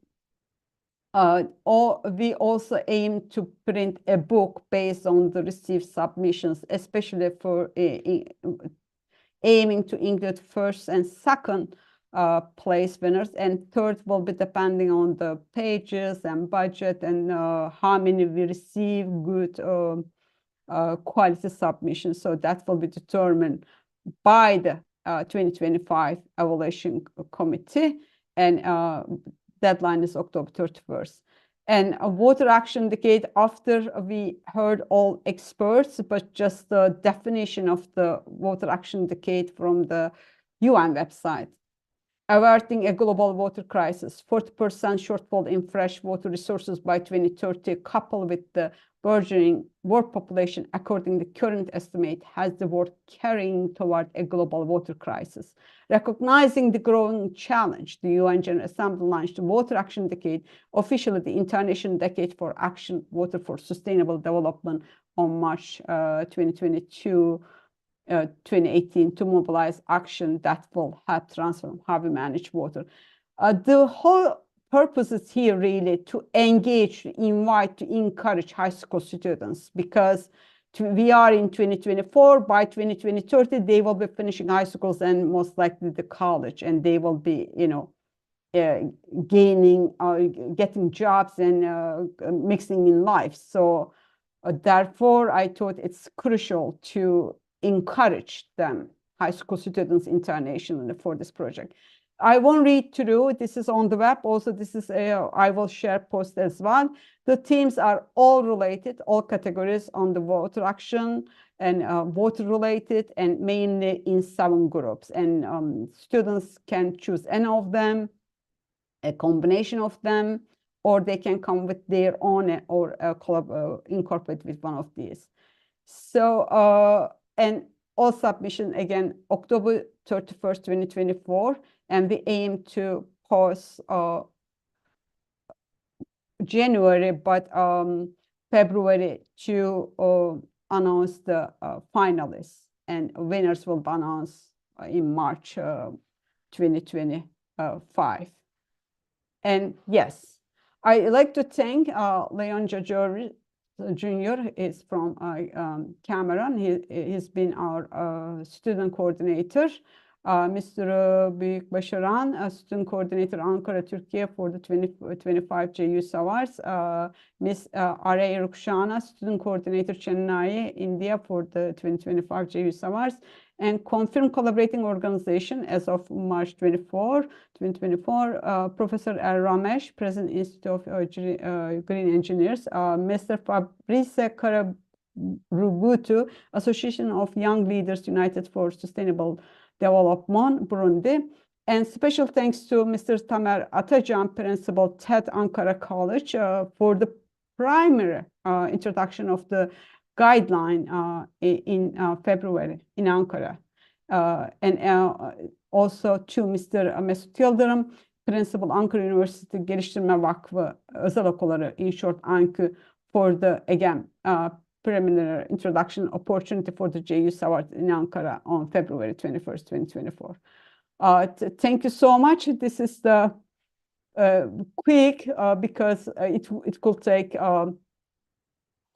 Speaker 1: we also aim to print a book based on the received submissions, especially for aiming to include first and second place winners, and third will be depending on the pages and budget and how many we receive good quality submissions. So that will be determined by the 2025 evaluation committee, and deadline is October 31st. And a water action decade, after we heard all experts, but just the definition of the water action decade from the UN website. Averting a global water crisis, 40% shortfall in fresh water resources by 2030, coupled with the burgeoning world population, according to the current estimate, has the world carrying toward a global water crisis. Recognizing the growing challenge, the UN General Assembly launched the Water Action Decade, officially the International Decade for Action Water for Sustainable Development, on March 2022. 2018, to mobilize action that will help transform how we manage water. The whole purpose is here really to engage, to invite, to encourage high school students, because we are in 2024, by 2030, they will be finishing high schools and most likely the college, and they will be, gaining, getting jobs and mixing in life. So therefore, I thought it's crucial to encourage them, high school students internationally, for this project. I won't read through, this is on the web. Also, this is I will share post as well. The themes are all related, all categories on the water action and water related, and mainly in 7 groups. And students can choose any of them, a combination of them, or they can come with their own or incorporate with one of these. So, and all submission again, October 31st, 2024, and we aim to post January, but February to announce the finalists, and winners will be announced in March 2025. And yes, I like to thank Leon Jajori Jr. is from Cameroon. He's been our student coordinator. Mr. Büyük Başaran, student coordinator Ankara, Turkey for the 2025 JUS Awards. Ms. Arey Rukshana, student coordinator Chennai, India for the 2025 JUS Awards. And confirmed collaborating organization as of March 24, 2024, Professor R. Ramesh, President Institute of Green Engineers, Mr. Fabrice Kararubutu, Association of Young Leaders United for Sustainable Development, Burundi. And special thanks to Mr. Tamer Atacan, Principal, TED Ankara College, for the primary introduction of the guideline in February in Ankara. And also to Mr. Mesut Yıldırım, Principal, Ankara Üniversitesi Geliştirme Vakfı Özel Okulları, in short ANKÜ, for the, again, preliminary introduction opportunity for the JUS Award in Ankara on February 21st, 2024. Thank you so much. This is the quick, because it could take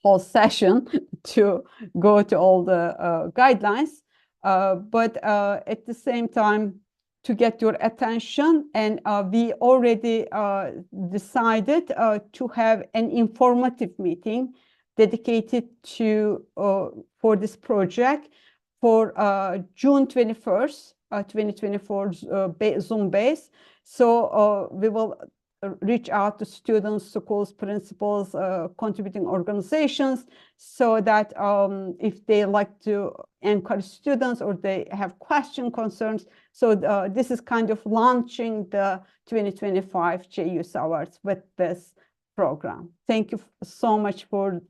Speaker 1: whole session to go to all the guidelines. but at the same time, to get your attention, and we already decided to have an informative meeting dedicated to for this project for June 21st, 2024 Zoom base. So we will reach out to students, schools, principals, contributing organizations, so that if they like to encourage students or they have concerns. So this is kind of launching the 2025 JUS Awards with this program. Thank you so much for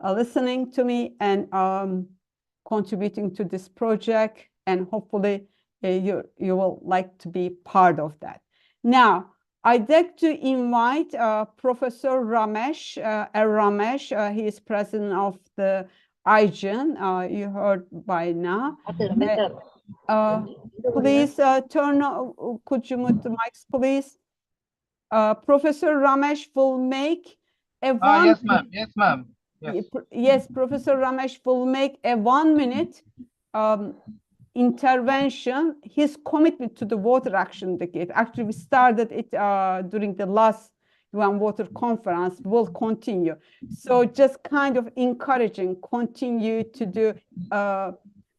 Speaker 1: listening to me and contributing to this project, and hopefully you will like to be part of that. Now, I'd like to invite Professor Ramesh. Ramesh, he is president of the IGEN. You heard by now. Please could you mute the mics, please? Professor Ramesh will make a
Speaker 8: yes, ma'am. Yes, ma'am. Yes.
Speaker 1: Yes, Professor Ramesh will make a 1-minute intervention, his commitment to the water action decade. Actually, we started it during the last UN Water Conference, will continue. So just kind of encouraging, continue to do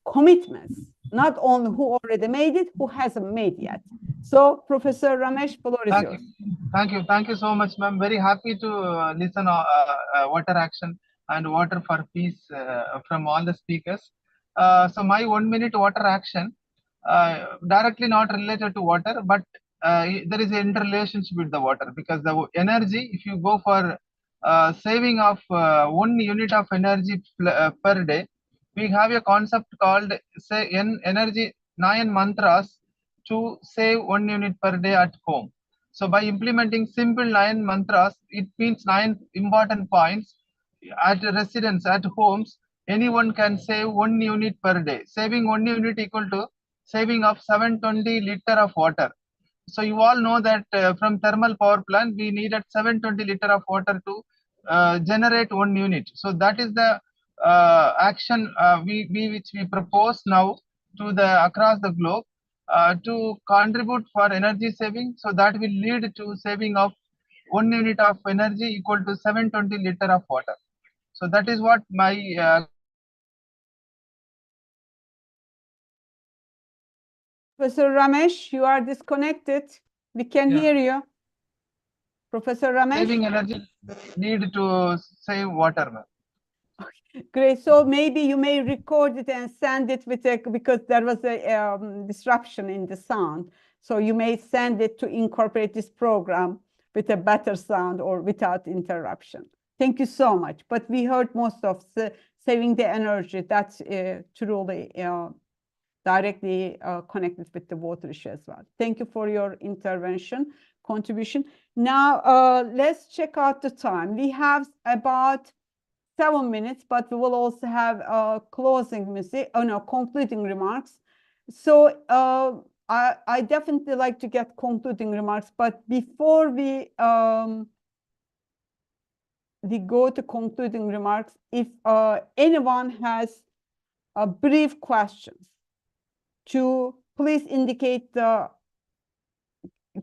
Speaker 1: commitments, not only who already made it, who hasn't made yet. So Professor Ramesh, floor is yours.
Speaker 8: Thank you so much, ma'am. Very happy to listen water action and water for peace from all the speakers. So my 1-minute water action, directly not related to water, but there is an interrelationship with the water, because the energy, if you go for saving of 1 unit of energy per day, we have a concept called energy 9 mantras to save 1 unit per day at home. So by implementing simple 9 mantras, it means 9 important points at residence, at homes. Anyone can save 1 unit per day. Saving 1 unit equal to saving of 720 liter of water. So you all know that from thermal power plant, we needed 720 liter of water to generate 1 unit. So that is the action which we propose now to the across the globe to contribute for energy saving. So that will lead to saving of 1 unit of energy equal to 720 liter of water. So that is what my
Speaker 1: Professor Ramesh, you are disconnected. We can hear you. Professor Ramesh?
Speaker 8: Saving energy need to save water.
Speaker 1: Great. So maybe you may record it and send it with a, because there was a disruption in the sound. So you may send it to incorporate this program with a better sound or without interruption. Thank you so much. But we heard most of saving the energy. That's truly directly connected with the water issue as well. Thank you for your intervention, contribution. Now, let's check out the time. We have about 7 minutes, but we will also have closing music, concluding remarks. So I definitely like to get concluding remarks, but before we go to concluding remarks, if anyone has brief questions, to please indicate. The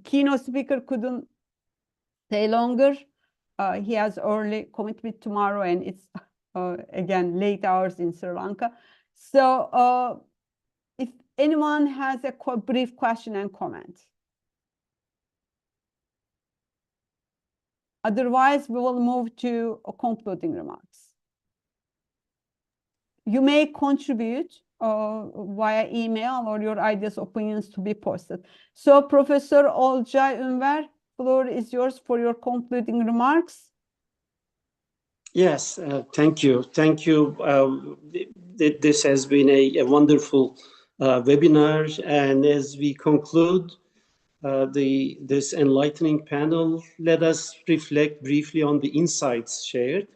Speaker 1: keynote speaker couldn't stay longer. He has early commitment tomorrow, and it's again late hours in Sri Lanka. So if anyone has a brief question and comment. Otherwise, we will move to concluding remarks. You may contribute via email or your ideas, opinions to be posted. So Professor Olcay Ünver, floor is yours for your concluding remarks.
Speaker 2: Yes, thank you. Thank you. This has been a wonderful webinar. And as we conclude this enlightening panel, let us reflect briefly on the insights shared.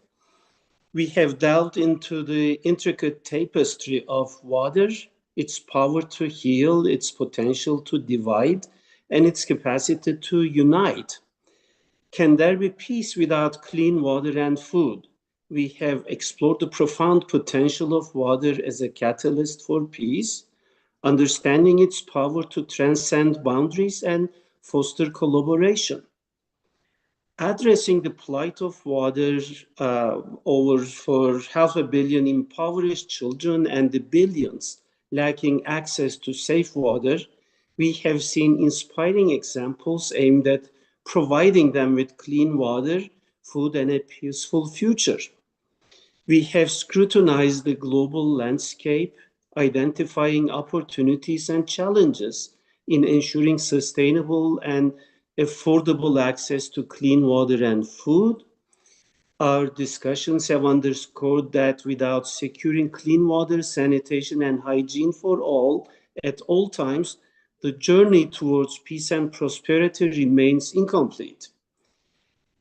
Speaker 2: We have delved into the intricate tapestry of water, its power to heal, its potential to divide, and its capacity to unite. Can there be peace without clean water and food? we have explored the profound potential of water as a catalyst for peace, understanding its power to transcend boundaries and foster collaboration. Addressing the plight of water over for 500 million impoverished children and the billions lacking access to safe water, we have seen inspiring examples aimed at providing them with clean water, food, and a peaceful future. We have scrutinized the global landscape, identifying opportunities and challenges in ensuring sustainable and affordable access to clean water and food. Our discussions have underscored that without securing clean water, sanitation, and hygiene for all at all times, the journey towards peace and prosperity remains incomplete.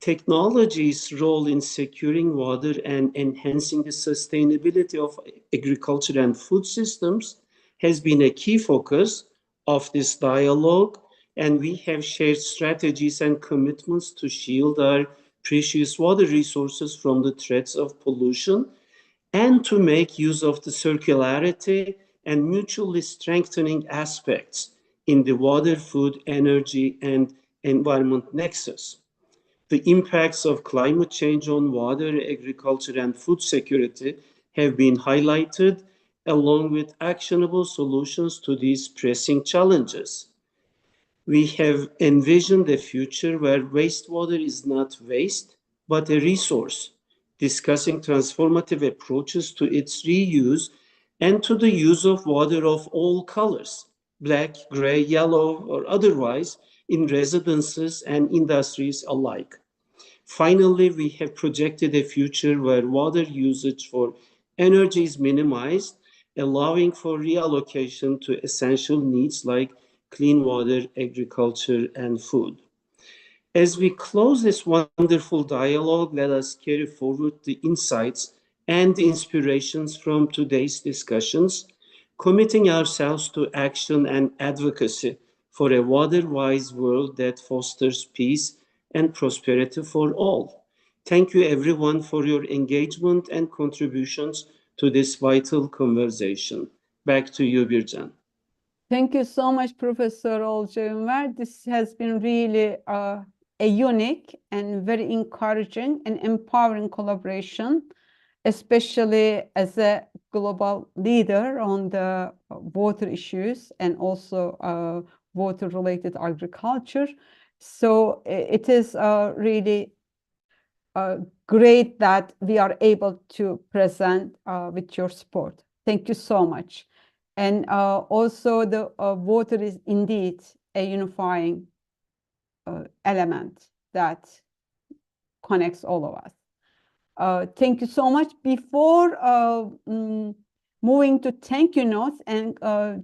Speaker 2: Technology's role in securing water and enhancing the sustainability of agriculture and food systems has been a key focus of this dialogue, and we have shared strategies and commitments to shield our precious water resources from the threats of pollution and to make use of the circularity and mutually strengthening aspects in the water, food, energy, and environment nexus. The impacts of climate change on water, agriculture, and food security have been highlighted, along with actionable solutions to these pressing challenges. We have envisioned a future where wastewater is not waste, but a resource, discussing transformative approaches to its reuse and to the use of water of all colors, black, gray, yellow, or otherwise, in residences and industries alike. Finally, we have projected a future where water usage for energy is minimized, allowing for reallocation to essential needs like clean water, agriculture, and food. As we close this wonderful dialogue, let us carry forward the insights and the inspirations from today's discussions, committing ourselves to action and advocacy for a water-wise world that fosters peace and prosperity for all. Thank you everyone for your engagement and contributions to this vital conversation. Back to you, Bircan.
Speaker 1: Thank you so much, Professor Olcay. This has been really a unique and very encouraging and empowering collaboration, especially as a global leader on the water issues and also water-related agriculture. So it is really great that we are able to present with your support. Thank you so much. And also the water is indeed a unifying element that connects all of us. Thank you so much. Before moving to thank you notes and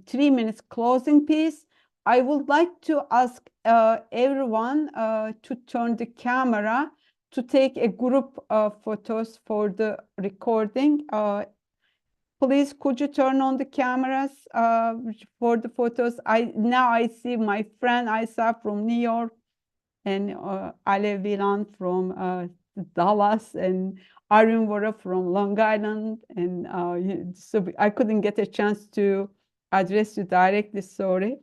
Speaker 1: 3 minutes closing piece, I would like to ask everyone to turn the camera to take a group of photos for the recording. Please, could you turn on the cameras for the photos? Now I see my friend Isa from New York and Ale Vilan from Dallas and Arun Vora from Long Island. And so I couldn't get a chance to address you directly, sorry.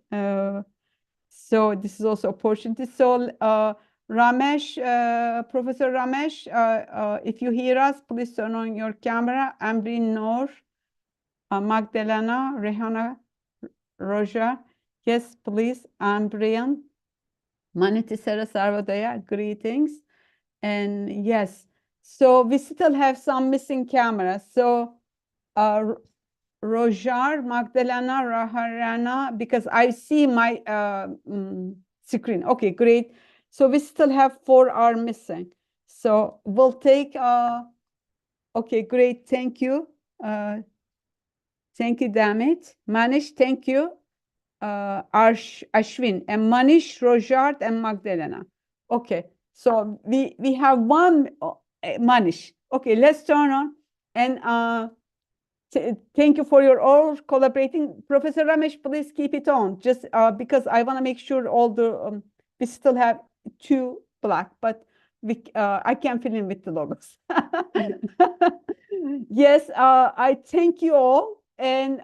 Speaker 1: So this is also opportunity. So Ramesh, Professor Ramesh, if you hear us, please turn on your camera. Amri Noor, Magdalena, Rehana, Roja. Yes, please. Brian, Maniti Sara Sarvodaya, greetings. And yes, so we still have some missing cameras. So Rojar, Magdalena, Raharana, because I see my screen. Okay, great. So we still have 4 are missing. So we'll take, okay, great, thank you. Thank you, Damit. Manish, thank you. Ashwin, and Manish, Rojard, and Magdalena. Okay, so we have one Manish. Okay, let's turn on. And thank you for your all collaborating. Professor Ramesh, please keep it on, just because I want to make sure all the, we still have 2 black, but I can fill in with the logos. Yes, I thank you all. And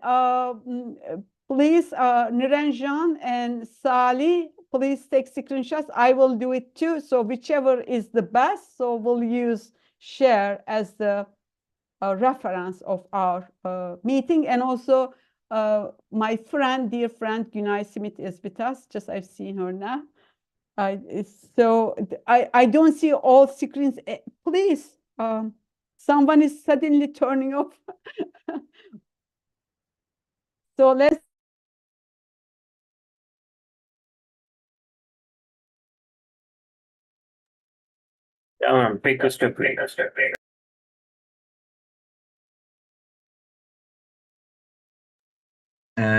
Speaker 1: please, Niranjan and Sali, please take screenshots. I will do it too. So whichever is the best, so we'll use share as the reference of our meeting. And also my friend, dear friend, Günay Smith is with us. Just I've seen her now. I don't see all screens. Please, someone is suddenly turning off. So let's.
Speaker 5: Take a step back.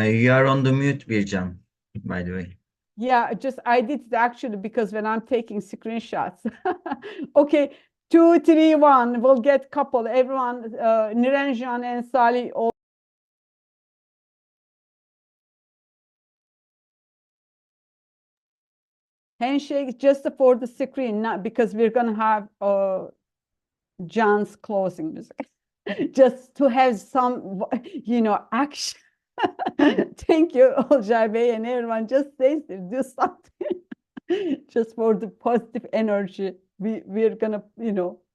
Speaker 7: You are on the mute, Bircan, by the way.
Speaker 1: Yeah, I did it actually because when I'm taking screenshots. Okay, 2, 3, 1. We'll get couple. Everyone, Niranjan and Sali. All handshake just for the screen, not because we're gonna have John's closing music. Just to have some, action. Thank you, Olcay Bey and everyone. Just say, do something. Just for the positive energy. We're gonna,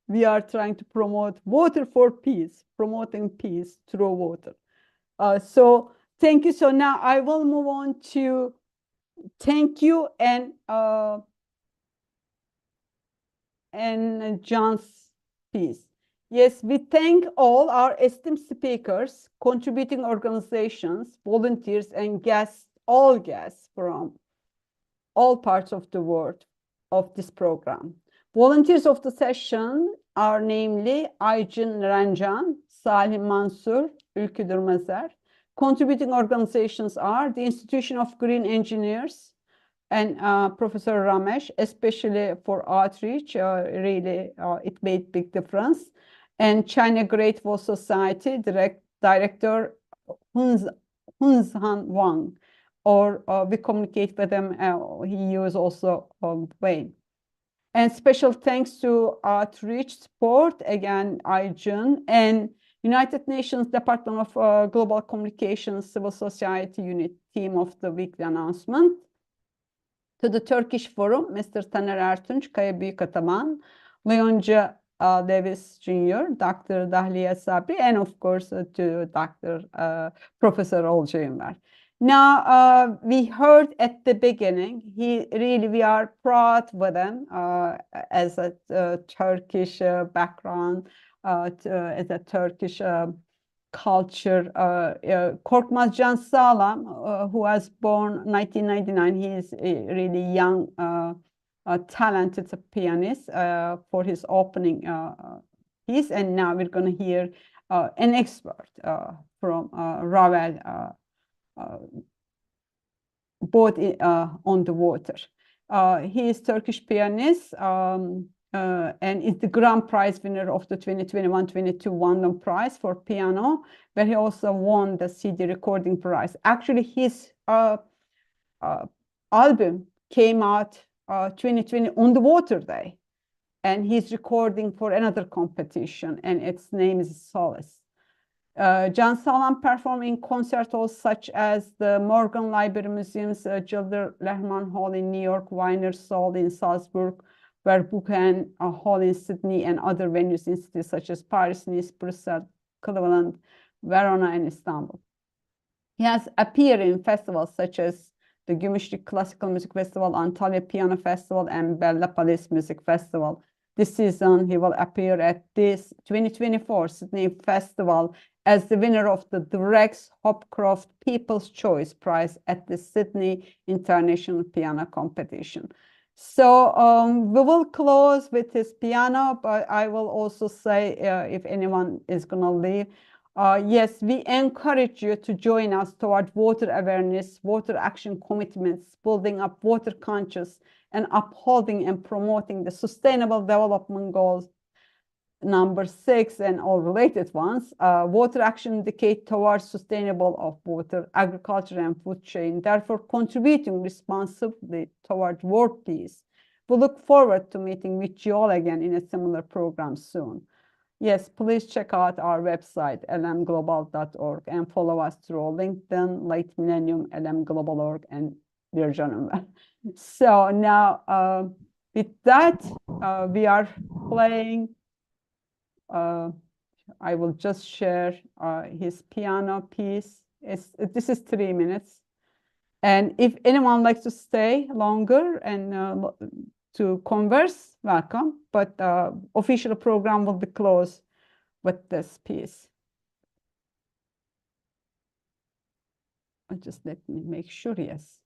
Speaker 1: we are trying to promote water for peace, promoting peace through water. So thank you. So now I will move on to thank you and John's piece. Yes, we thank all our esteemed speakers, contributing organizations, volunteers, and guests, all guests from all parts of the world of this program. Volunteers of the session are namely Aycin Niranjan, Salih Mansur, Ülkü Durmazer. Contributing organizations are the Institution of Green Engineers and Professor Ramesh, especially for outreach. Really, it made big difference. And China Great Wall Society Director Hunzhan Wang, or we communicate with him. He uses also Wayne. And special thanks to outreach support, again, Aycin, and United Nations Department of Global Communications Civil Society Unit team of the weekly announcement. To the Turkish Forum, Mr. Taner Ertunç, Kaya Büyükataman, Leonca Davis Jr., Dr. Dahliye Sabri, and of course to Dr. Professor Olcay Ünver. Now, we heard at the beginning, we are proud with him as a Turkish background, as a Turkish culture. Korkmaz Can Sağlam, who was born 1999, he is a really young, talented pianist for his opening piece. And now we're going to hear an expert from Ravel, both on the water. He is Turkish pianist and is the grand prize winner of the 2021-22 London Prize for piano, where he also won the CD recording prize. Actually, his album came out 2020 on the Water Day, and he's recording for another competition, and its name is Solace. Can Sağlam performed in concert halls such as the Morgan Library Museum's Gilder Lehman Hall in New York, Weiner's Hall in Salzburg, Verboeken Hall in Sydney, and other venues in cities such as Paris, Nice, Brussels, Cleveland, Verona, and Istanbul. He has appeared in festivals such as the Gümüşlük Classical Music Festival, Antalya Piano Festival, and Bella Palace Music Festival. This season, he will appear at this 2024 Sydney Festival as the winner of the Rex Hopcroft People's Choice Prize at the Sydney International Piano Competition. So we will close with his piano, but I will also say if anyone is going to leave, yes, we encourage you to join us toward water awareness, water action commitments, building up water conscious, and upholding and promoting the Sustainable Development Goals number 6 and all related ones. Water action indicate towards sustainable of water, agriculture, and food chain, therefore contributing responsibly toward world peace, We look forward to meeting with you all again in a similar program soon. Yes, please check out our website, lmglobal.org, and follow us through LinkedIn, Late Millennium, lmglobal.org, and Virgin. So now, with that, we are playing. I will just share his piano piece. This is 3 minutes. And if anyone likes to stay longer and to converse, welcome. But official program will be closed with this piece. Just let me make sure, yes,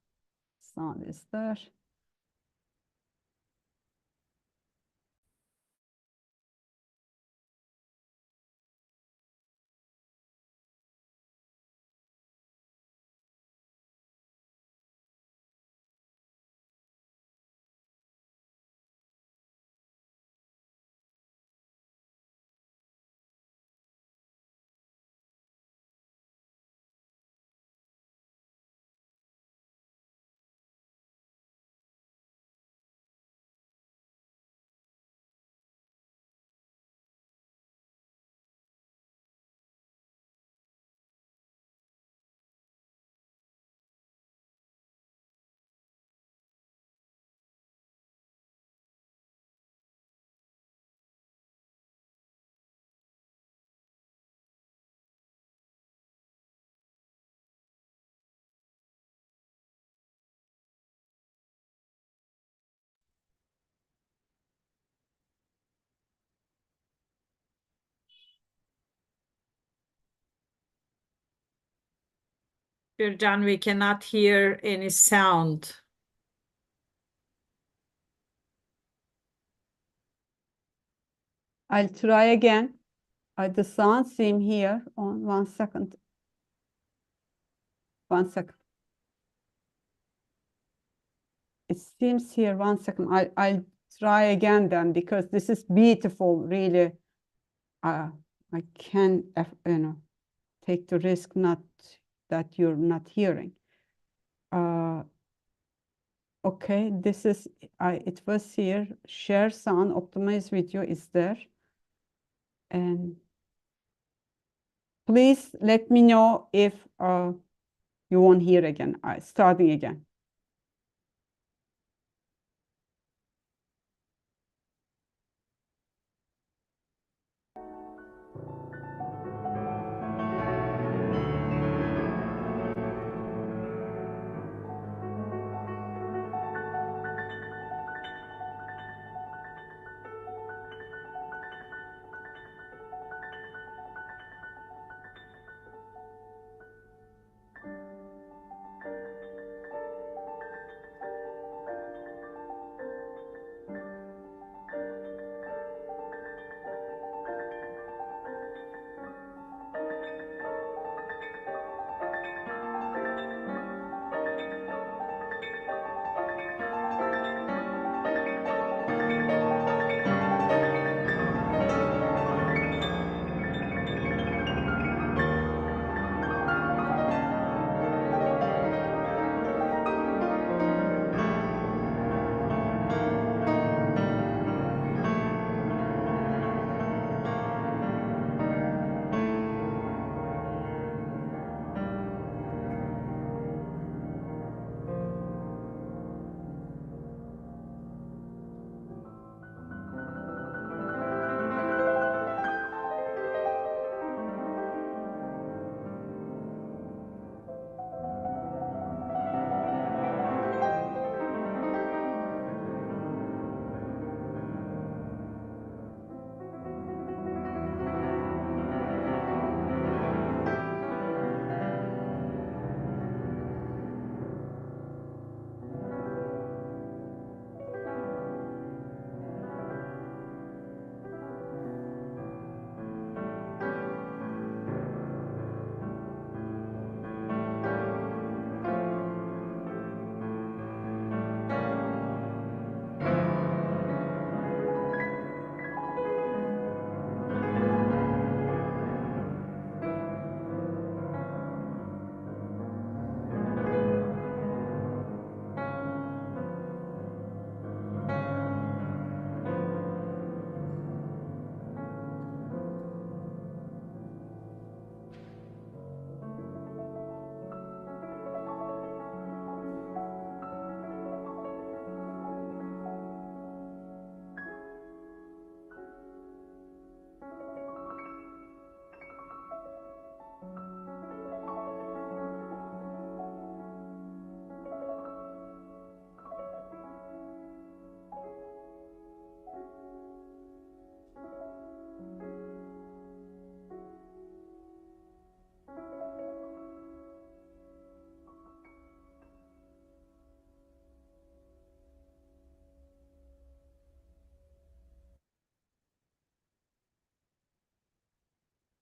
Speaker 1: sound is there.
Speaker 9: Bircan, we cannot hear any sound.
Speaker 1: I'll try again. The sound seem here on 1 second. 1 second. It seems here 1 second. I'll try again then, because this is beautiful, really. I can, take the risk not that you're not hearing. Okay, this is, it was here. Share sound, optimize video is there. And please let me know if you won't hear again. Starting again.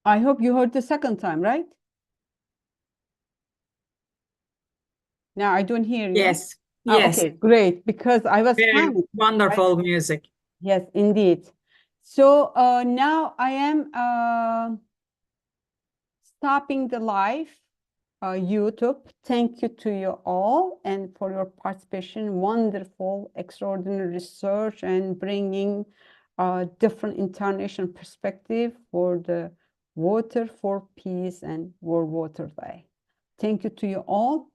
Speaker 1: I hope you heard the second time, right? Now I don't hear you.
Speaker 9: Yes,
Speaker 1: Ah,
Speaker 9: yes.
Speaker 1: okay, great, because I was
Speaker 9: Very
Speaker 1: panicked.
Speaker 9: wonderful music.
Speaker 1: Yes, indeed. So now I am stopping the live YouTube. Thank you to you all and for your participation. Wonderful, extraordinary research and bringing different international perspective for the Water for Peace and World Water Day. Thank you to you all.